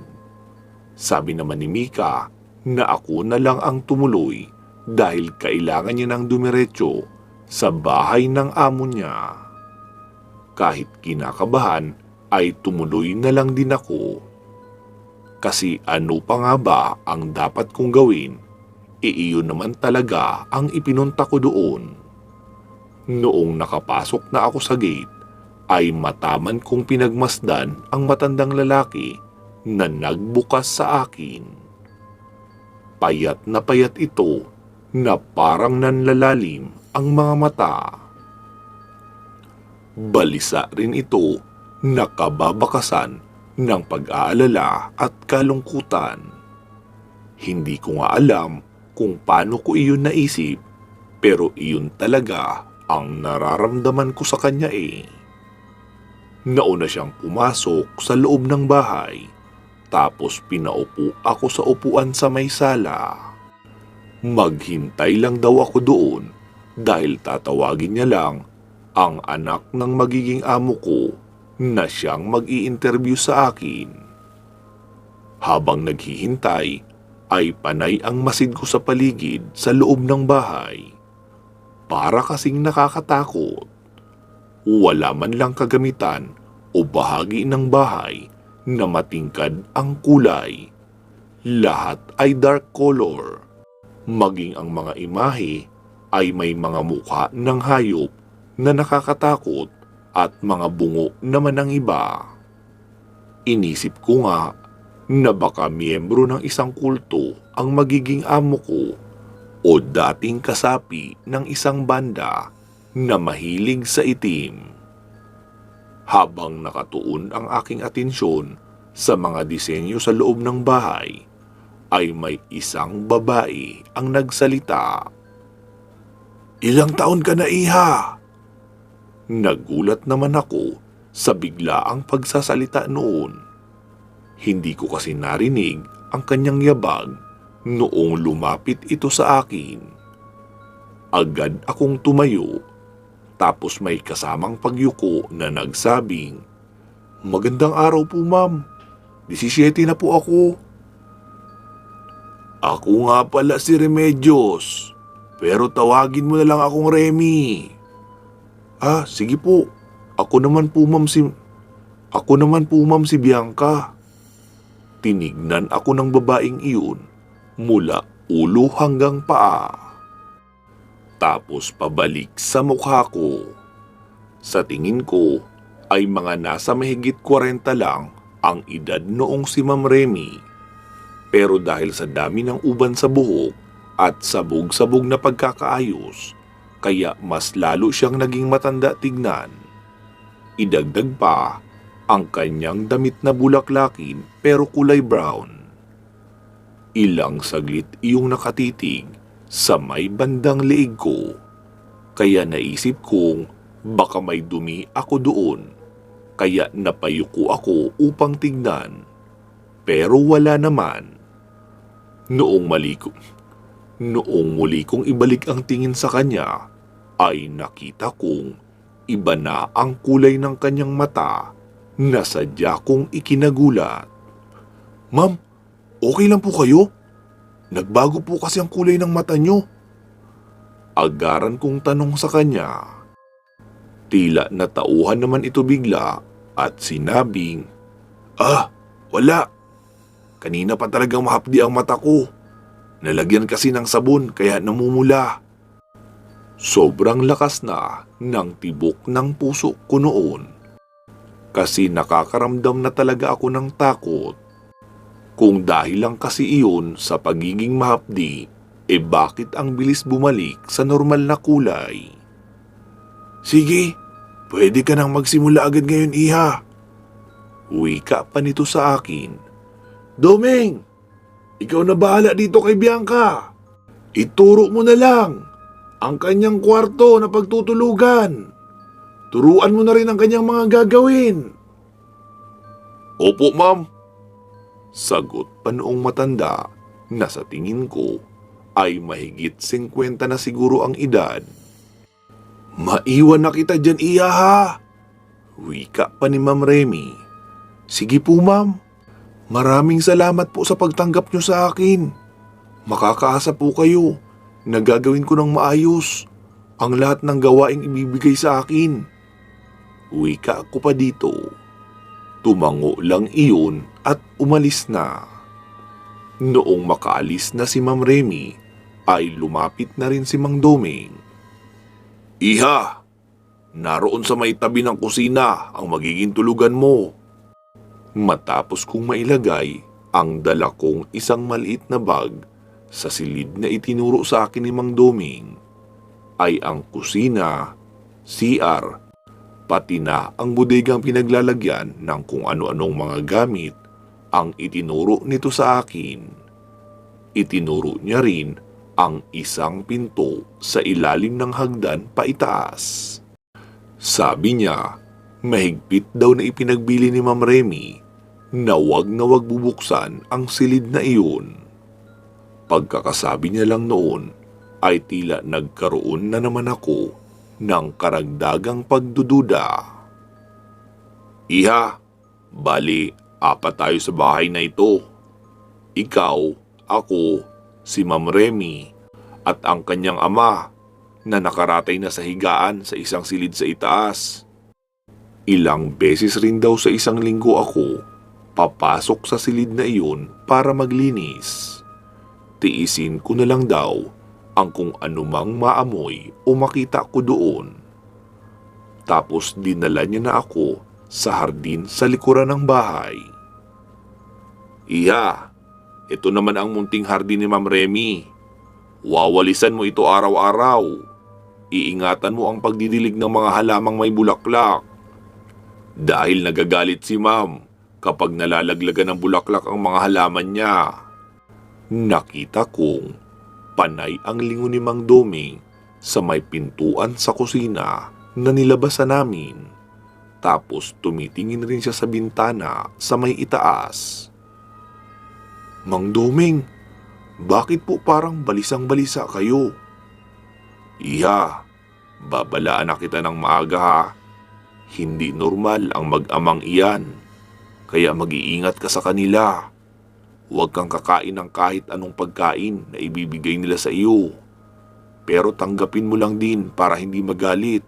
Sabi naman ni Mika na ako na lang ang tumuloy dahil kailangan niya ng dumiretso sa bahay ng amo niya. Kahit kinakabahan ay tumuloy na lang din ako. Kasi ano pa nga ba ang dapat kong gawin? Iyon naman talaga ang ipinunta ko doon. Noong nakapasok na ako sa gate, ay mataman kong pinagmasdan ang matandang lalaki na nagbukas sa akin. Payat na payat ito na parang nanlalalim ang mga mata. Balisa rin ito na kababakasan ng pag-aalala at kalungkutan. Hindi ko nga alam kung paano ko iyon naisip, pero iyon talaga ang nararamdaman ko sa kanya eh. Nauna siyang pumasok sa loob ng bahay, tapos pinaupo ako sa upuan sa may sala. Maghintay lang daw ako doon dahil tatawagin niya lang ang anak ng magiging amo ko na siyang mag-i-interview sa akin. Habang naghihintay, ay panay ang masid ko sa paligid sa loob ng bahay. Para kasing nakakatakot. Wala man lang kagamitan o bahagi ng bahay na matingkad ang kulay. Lahat ay dark color. Maging ang mga imahe ay may mga mukha ng hayop na nakakatakot at mga bungo naman ang iba. Inisip ko nga na baka miyembro ng isang kulto ang magiging amo ko o dating kasapi ng isang banda na mahilig sa itim. Habang nakatuon ang aking atensyon sa mga disenyo sa loob ng bahay, ay may isang babae ang nagsalita. "Ilang taon ka na, iha?" Nagulat naman ako sa biglaang pagsasalita noon. Hindi ko kasi narinig ang kanyang yabag noong lumapit ito sa akin. Agad akong tumayo, tapos may kasamang pagyuko na nagsabing, "Magandang araw po, ma'am. 17 na po ako." "Ako nga pala si Remedios, pero tawagin mo na lang akong Remy." "Ah, sige po. Ako naman po ma'am si Bianca." Tinignan ako ng babaeng iyon mula ulo hanggang paa. Tapos pabalik sa mukha ko. Sa tingin ko ay mga nasa mahigit 40 lang ang edad noong si Ma'am Remy. Pero dahil sa dami ng uban sa buhok at sabog-sabog na pagkakaayos, kaya mas lalo siyang naging matanda tignan. Idagdag pa ang kanyang damit na bulaklakin pero kulay brown. Ilang saglit iyong nakatitig sa may bandang leeg ko, kaya naisip kong baka may dumi ako doon, kaya napayuko ako upang tignan. Pero wala naman. Noong muli kong ibalik ang tingin sa kanya, ay nakita kong iba na ang kulay ng kanyang mata na sadya kong ikinagulat. "Ma'am, okay lang po kayo? Nagbago po kasi ang kulay ng mata nyo." Agaran kong tanong sa kanya. Tila natauhan naman ito bigla at sinabing, Wala. Kanina pa talagang mahapdi ang mata ko. Nalagyan kasi ng sabon kaya namumula." Sobrang lakas na ng tibok ng puso ko noon. Kasi nakakaramdam na talaga ako ng takot. Kung dahil lang kasi iyon sa pagiging mahapdi, bakit ang bilis bumalik sa normal na kulay? "Sige, pwede ka nang magsimula agad ngayon, iha." Wika pa nito sa akin. "Domeng, ikaw na bahala dito kay Bianca. Ituro mo na lang ang kanyang kwarto na pagtutulugan. Turuan mo na rin ang kanyang mga gagawin." "Opo, ma'am." Sagot pa noong matanda na sa tingin ko ay mahigit 50 na siguro ang edad. "Maiwan na kita dyan, iya ha." Wika pa ni Ma'am Remy. "Sige po, ma'am. Maraming salamat po sa pagtanggap nyo sa akin. Makakaasa po kayo na gagawin ko ng maayos ang lahat ng gawaing ibibigay sa akin." Wika ko pa dito. Tumango lang iyon at umalis na. Noong makaalis na si Ma'am Remy, ay lumapit na rin si Mang Doming. Iha, naroon sa may tabi ng kusina ang magiging tulugan mo. Matapos kong mailagay ang dala kong isang maliit na bag sa silid na itinuro sa akin ni Mang Doming, ay ang kusina, CR, pati na ang bodegang pinaglalagyan ng kung ano-anong mga gamit ang itinuro nito sa akin. Itinuro niya rin ang isang pinto sa ilalim ng hagdan paitaas. Sabi niya, mahigpit daw na ipinagbili ni Ma'am Remy na wag bubuksan ang silid na iyon. Pagkakasabi niya lang noon ay tila nagkaroon na naman ako ng karagdagang pagdududa. Iha, bali, 4 tayo sa bahay na ito. Ikaw, ako, si Ma'am Remy, at ang kanyang ama na nakaratay na sa higaan sa isang silid sa itaas. Ilang beses rin daw sa isang linggo ako papasok sa silid na iyon para maglinis. Tiisin ko na lang daw ang kung anumang maamoy o makita ko doon. Tapos dinala niya na ako sa hardin sa likuran ng bahay. Iya, ito naman ang munting hardin ni Ma'am Remy. Wawalisan mo ito araw-araw. Iingatan mo ang pagdidilig ng mga halamang may bulaklak. Dahil nagagalit si Ma'am kapag nalalaglagan ng bulaklak ang mga halaman niya. Nakita kong panay ang lingon ni Mang Doming sa may pintuan sa kusina na nilabasan namin. Tapos tumitingin rin siya sa bintana sa may itaas. Mang Doming, bakit po parang balisang-balisa kayo? Iya, babalaan na kita ng maaga ha. Hindi normal ang mag-amang iyan. Kaya mag-iingat ka sa kanila. Huwag kang kakain ng kahit anong pagkain na ibibigay nila sa iyo. Pero tanggapin mo lang din para hindi magalit.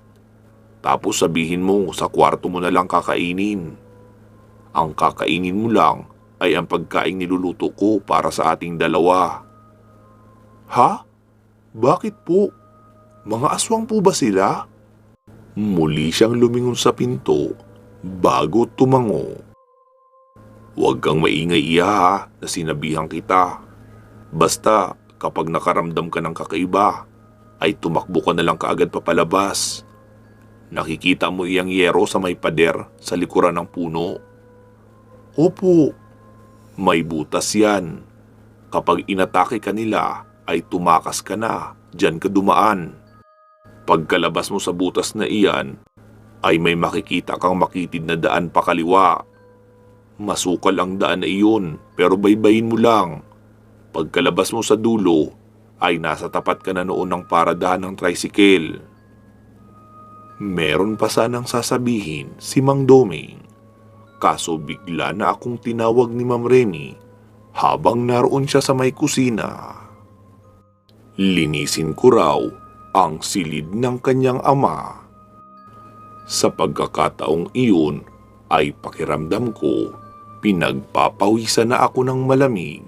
Tapos sabihin mo sa kwarto mo na lang kakainin. Ang kakainin mo lang ay ang pagkain niluluto ko para sa ating dalawa. Ha? Bakit po? Mga aswang po ba sila? Muli siyang lumingon sa pinto bago tumango. Huwag kang maingay iya na sinabihan kita. Basta kapag nakaramdam ka ng kakaiba, ay tumakbo ka na lang kaagad papalabas. Nakikita mo iyang yero sa may pader sa likuran ng puno? Opo. May butas yan. Kapag inatake ka nila, ay tumakas ka na, diyan ka dumaan. Pagkalabas mo sa butas na iyan, ay may makikita kang makitid na daan pakaliwa. Masukal ang daan na iyon, pero baybayin mo lang. Pagkalabas mo sa dulo, ay nasa tapat ka na noon ng paradahan ng tricycle. Meron pa sanang sasabihin si Mang Doming. Kaso bigla na akong tinawag ni Ma'am Remy habang naroon siya sa may kusina. Linisin ko raw ang silid ng kanyang ama. Sa pagkakataong iyon ay pakiramdam ko pinagpapawisan na ako ng malamig.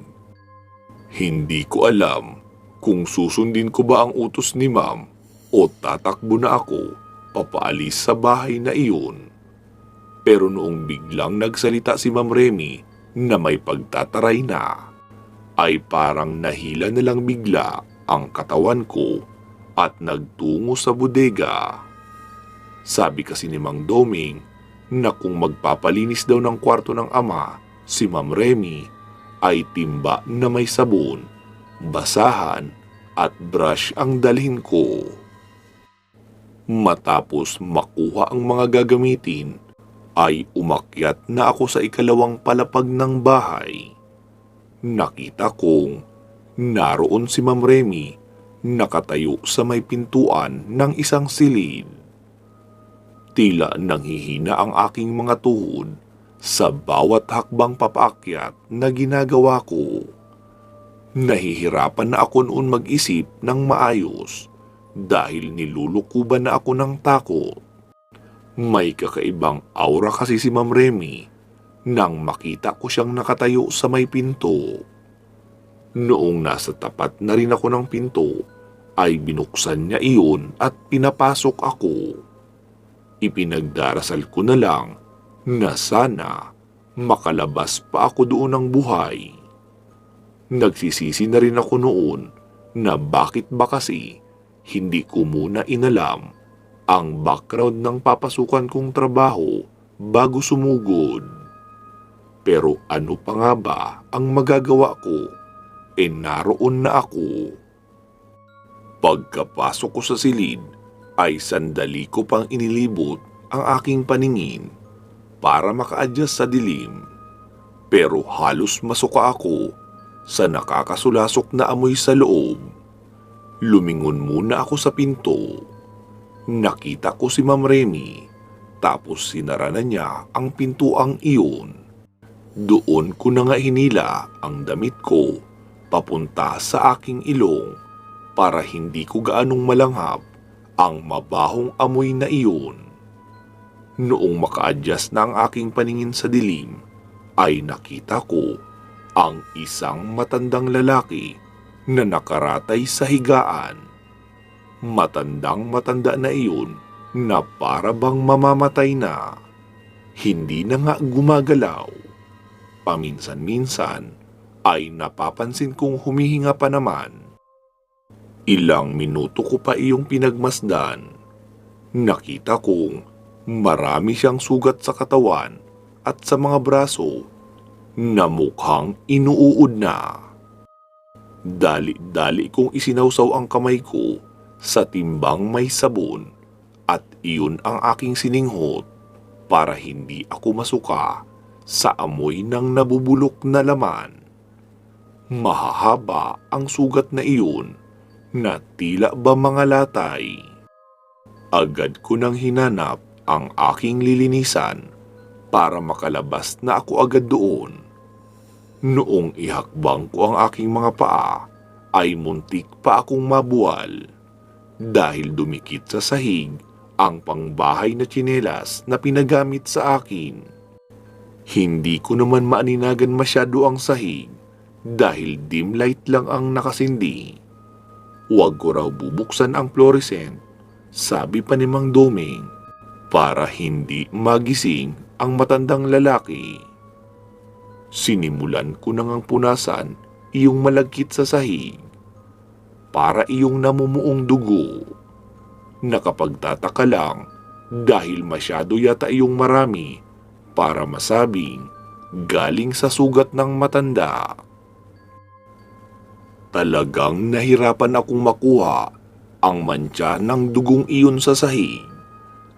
Hindi ko alam kung susundin ko ba ang utos ni Ma'am o tatakbo na ako papaalis sa bahay na iyon. Pero noong biglang nagsalita si Ma'am Remy na may pagtataray na, ay parang nahila na lang bigla ang katawan ko at nagtungo sa bodega. Sabi kasi ni Mang Doming na kung magpapalinis daw ng kwarto ng ama si Ma'am Remy, ay timba na may sabon, basahan at brush ang dalhin ko. Matapos makuha ang mga gagamitin, ay umakyat na ako sa ikalawang palapag ng bahay. Nakita kong naroon si Ma'am Remy nakatayo sa may pintuan ng isang silid. Tila nanghihina ang aking mga tuhod sa bawat hakbang papaakyat na ginagawa ko. Nahihirapan na ako noon mag-isip ng maayos dahil nilulukuban na ako ng takot. May kakaibang aura kasi si Ma'am Remy nang makita ko siyang nakatayo sa may pinto. Noong nasa tapat na rin ako ng pinto, ay binuksan niya iyon at pinapasok ako. Ipinagdarasal ko na lang na sana makalabas pa ako doon ng buhay. Nagsisisi na rin ako noon na bakit ba kasi hindi ko muna inalam ang background ng papasukan kong trabaho bago sumugod. Pero ano pa nga ba ang magagawa ko? Naroon na ako. Pagkapasok ko sa silid, ay sandali ko pang inilibot ang aking paningin para maka-adjust sa dilim. Pero halos masuka ako sa nakakasulasok na amoy sa loob. Lumingon muna ako sa pinto. Nakita ko si Ma'am Remy, tapos sinara na niya ang pintuang iyon. Doon ko na nga hinila ang damit ko papunta sa aking ilong para hindi ko gaanong malanghap ang mabahong amoy na iyon. Noong maka-adjust na ang aking paningin sa dilim, ay nakita ko ang isang matandang lalaki na nakaratay sa higaan. Matandang-matanda na iyon na para bang mamamatay na. Hindi na nga gumagalaw. Paminsan-minsan ay napapansin kong humihinga pa naman. Ilang minuto ko pa iyong pinagmasdan. Nakita kong marami siyang sugat sa katawan at sa mga braso na mukhang inuud na. Dali-dali kong isinawsaw ang kamay ko sa timbang may sabon at iyon ang aking sininghot para hindi ako masuka sa amoy ng nabubulok na laman. Mahahaba ang sugat na iyon na tila ba mga latay. Agad ko nang hinanap ang aking lilinisan para makalabas na ako agad doon. Noong ihakbang ko ang aking mga paa, ay muntik pa akong mabuwal dahil dumikit sa sahig ang pangbahay na tsinelas na pinagamit sa akin. Hindi ko naman maaninagan masyado ang sahig dahil dim light lang ang nakasindi. Huwag ko raw bubuksan ang fluorescent, sabi pa ni Mang Doming, para hindi magising ang matandang lalaki. Sinimulan ko nang punasan iyong malagkit sa sahig para iyong namumuong dugo. Nakapagtataka lang dahil masyado yata iyong marami para masabing galing sa sugat ng matanda. Talagang nahirapan akong makuha ang mantsa ng dugong iyon sa sahig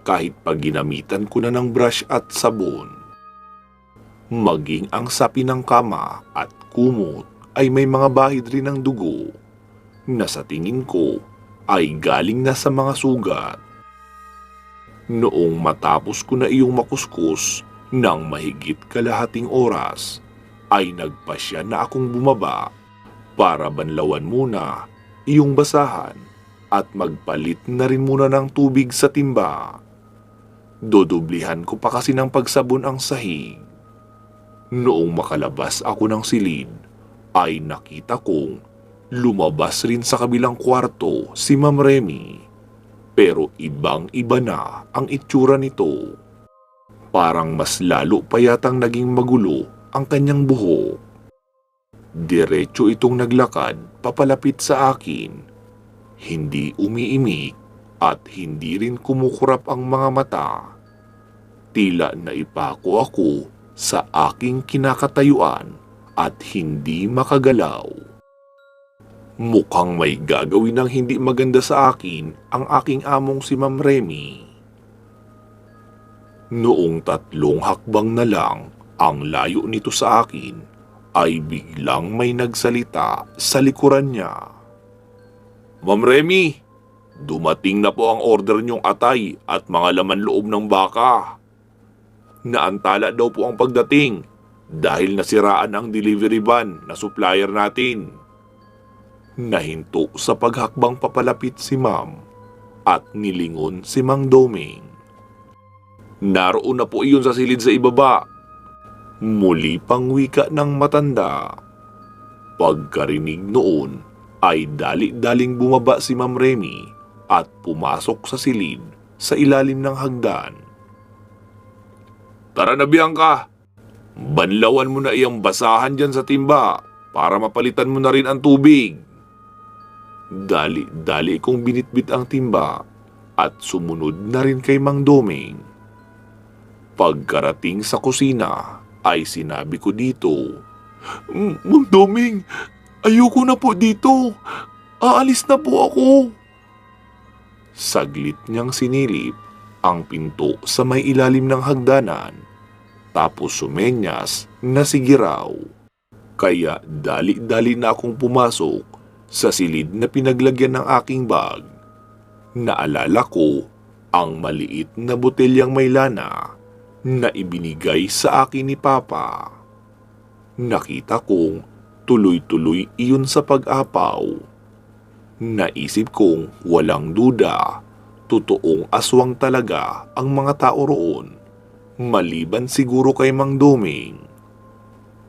kahit pag ginamitan ko na ng brush at sabon. Maging ang sapi ng kama at kumot ay may mga bahid rin ng dugo na sa tingin ko ay galing na sa mga sugat. Noong matapos ko na iyong makuskus ng mahigit kalahating oras, ay nagpasya na akong bumaba para banlawan muna iyong basahan at magpalit na rin muna ng tubig sa timba. Dodoblihan ko pa kasi ng pagsabon ang sahig. Noong makalabas ako ng silid, ay nakita kong lumabas rin sa kabilang kwarto si Ma'am Remy. Pero ibang-iba na ang itsura nito. Parang mas lalo pa yatang naging magulo ang kanyang buhok. Diretso itong naglakad papalapit sa akin. Hindi umiimik at hindi rin kumukurap ang mga mata. Tila naipako ako sa aking kinakatayuan at hindi makagalaw. Mukhang may gagawin ng hindi maganda sa akin ang aking among si Ma'am Remy. Noong 3 hakbang na lang ang layo nito sa akin, ay biglang may nagsalita sa likuran niya. Ma'am Remy, dumating na po ang order niyong atay at mga laman loob ng baka. Naantala daw po ang pagdating dahil nasiraan ang delivery van na supplier natin. Nahinto sa paghakbang papalapit si Ma'am at nilingon si Mang Doming. Naroon na po iyon sa silid sa ibaba. Muli pang wika ng matanda. Pagkarinig noon ay dali-daling bumaba si Ma'am Remy at pumasok sa silid sa ilalim ng hagdan. Tara na, Bianca! Banlawan mo na iyang basahan dyan sa timba para mapalitan mo na rin ang tubig. Dali-dali kong binitbit ang timba at sumunod na rin kay Mang Doming. Pagkarating sa kusina ay sinabi ko dito, Mang Doming, ayoko na po dito. Aalis na po ako. Saglit niyang sinilip ang pinto sa may ilalim ng hagdanan, tapos sumenyas na sige raw. Kaya dali-dali na akong pumasok sa silid na pinaglagyan ng aking bag. Naalala ko ang maliit na botelyang may lana na ibinigay sa akin ni Papa. Nakita kong tuloy-tuloy iyon sa pag-apaw. Naisip kong walang duda, totoong aswang talaga ang mga tao roon, maliban siguro kay Mang Doming.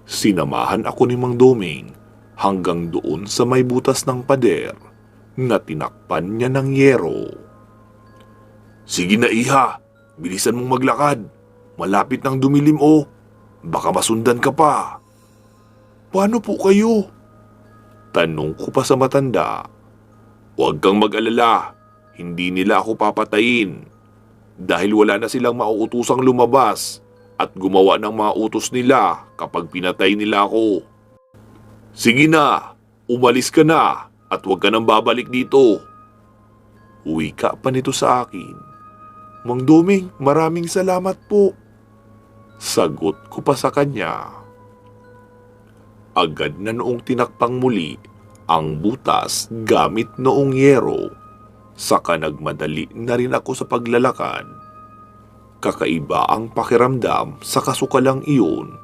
Sinamahan ako ni Mang Doming hanggang doon sa may butas ng pader na tinakpan niya ng yero. Sige na, iha, bilisan mong maglakad. Malapit nang dumilim o, baka masundan ka pa. Paano po kayo? Tanong ko pa sa matanda. Huwag kang mag-alala, hindi nila ako papatayin. Dahil wala na silang mauutusang lumabas at gumawa ng mga utos nila kapag pinatay nila ako. Sige na, umalis ka na at huwag ka nang babalik dito. Wika pa nito sa akin. Mang Doming, maraming salamat po. Sagot ko pa sa kanya. Agad na noong tinakpang muli ang butas gamit noong yero, saka nagmadali na rin ako sa paglalakad. Kakaiba ang pakiramdam sa kasukalang iyon,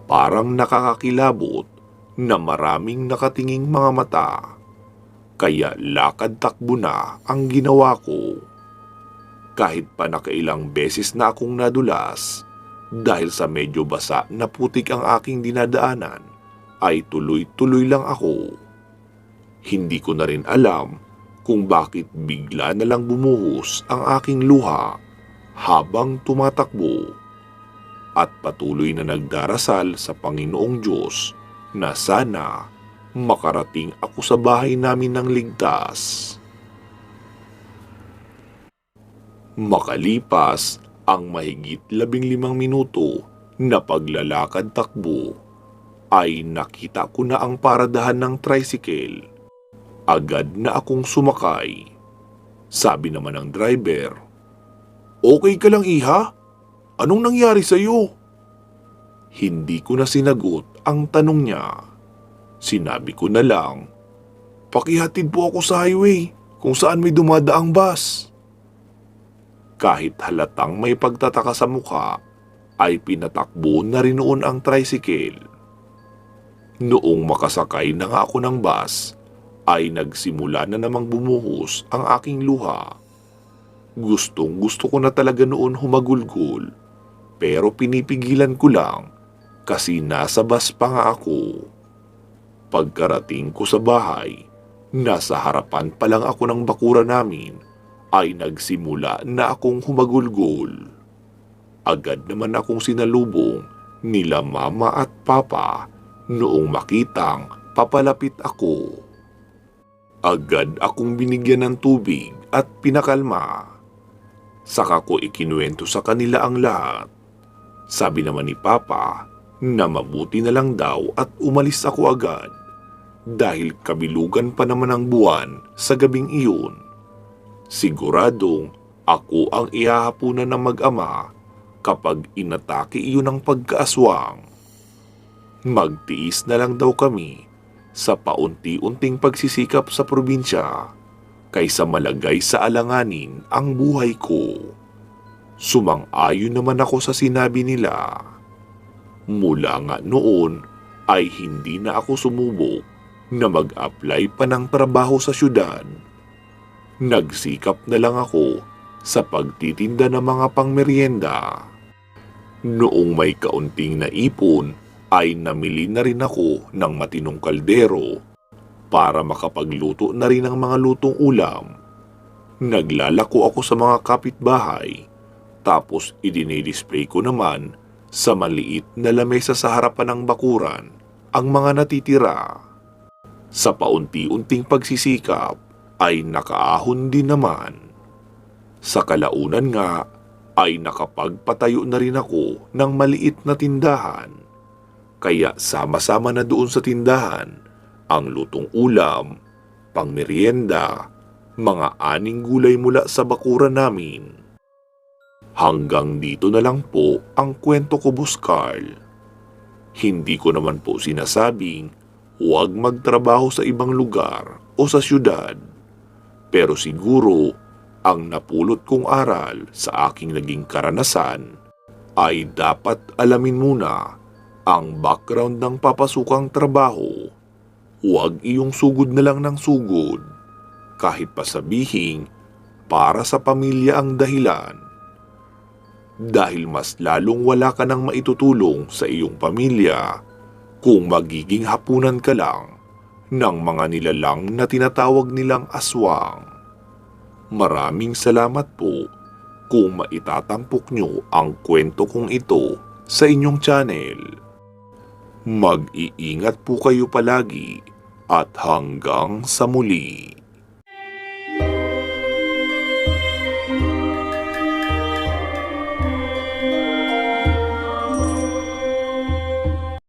parang nakakakilabot na maraming nakatinging mga mata. Kaya lakad-takbo na ang ginawa ko. Kahit pa nakailang beses na akong nadulas, dahil sa medyo basa na putik ang aking dinadaanan, ay tuloy-tuloy lang ako. Hindi ko na rin alam kung bakit bigla na lang bumuhos ang aking luha habang tumatakbo, at patuloy na nagdarasal sa Panginoong Diyos na sana makarating ako sa bahay namin ng ligtas. Makalipas ang mahigit 15 minuto na paglalakad-takbo, ay nakita ko na ang paradahan ng tricycle. Agad na akong sumakay. Sabi naman ng driver, Okay ka lang, iha? Anong nangyari sa'yo? Hindi ko na sinagot ang tanong niya. Sinabi ko na lang, Pakihatid po ako sa highway kung saan may dumadaang bus. Kahit halatang may pagtataka sa mukha, ay pinatakbo na rin noon ang tricycle. Noong makasakay na nga ako ng bus, ay nagsimula na namang bumuhos ang aking luha. Gustong-gusto ko na talaga noon humagulgol, pero pinipigilan ko lang kasi nasa bus pa nga ako. Pagkarating ko sa bahay, nasa harapan pa lang ako ng bakura namin, ay nagsimula na akong humagulgol. Agad naman akong sinalubong nila Mama at Papa noong makitang papalapit ako. Agad akong binigyan ng tubig at pinakalma. Saka ko ikinuwento sa kanila ang lahat. Sabi naman ni Papa na mabuti na lang daw at umalis ako agad dahil kabilugan pa naman ang buwan sa gabing iyon. Siguradong ako ang ihahapunan ng mag-ama kapag inatake iyon ng pagkaaswang. Magtiis na lang daw kami sa paunti-unting pagsisikap sa probinsya kaysa malagay sa alanganin ang buhay ko. Sumang-ayon naman ako sa sinabi nila. Mula nga noon ay hindi na ako sumubok na mag-apply pa ng trabaho sa syudad. Nagsikap na lang ako sa pagtitinda ng mga pangmeryenda. Noong may kaunting naipon ay namili na rin ako ng matinong kaldero para makapagluto na rin ng mga lutong ulam. Naglalako ako sa mga kapitbahay, tapos idinidisplay ko naman sa maliit na lamesa sa harapan ng bakuran ang mga natitira. Sa paunti-unting pagsisikap ay nakaahon din naman. Sa kalaunan nga ay nakapagpatayo na rin ako ng maliit na tindahan. Kaya sama-sama na doon sa tindahan ang lutong ulam, pangmeryenda, mga aning gulay mula sa bakuran namin. Hanggang dito na lang po ang kwento ko, Boss Carl. Hindi ko naman po sinasabing huwag magtrabaho sa ibang lugar o sa syudad. Pero siguro ang napulot kong aral sa aking naging karanasan ay dapat alamin muna ang background ng papasukang trabaho. Huwag iyong sugod na lang ng sugod, kahit pa sabihing para sa pamilya ang dahilan. Dahil mas lalong wala ka nang maitutulong sa iyong pamilya kung magiging hapunan ka lang ng mga nilalang na tinatawag nilang aswang. Maraming salamat po kung maitatampok nyo ang kwento kong ito sa inyong channel. Mag-iingat po kayo palagi at hanggang sa muli.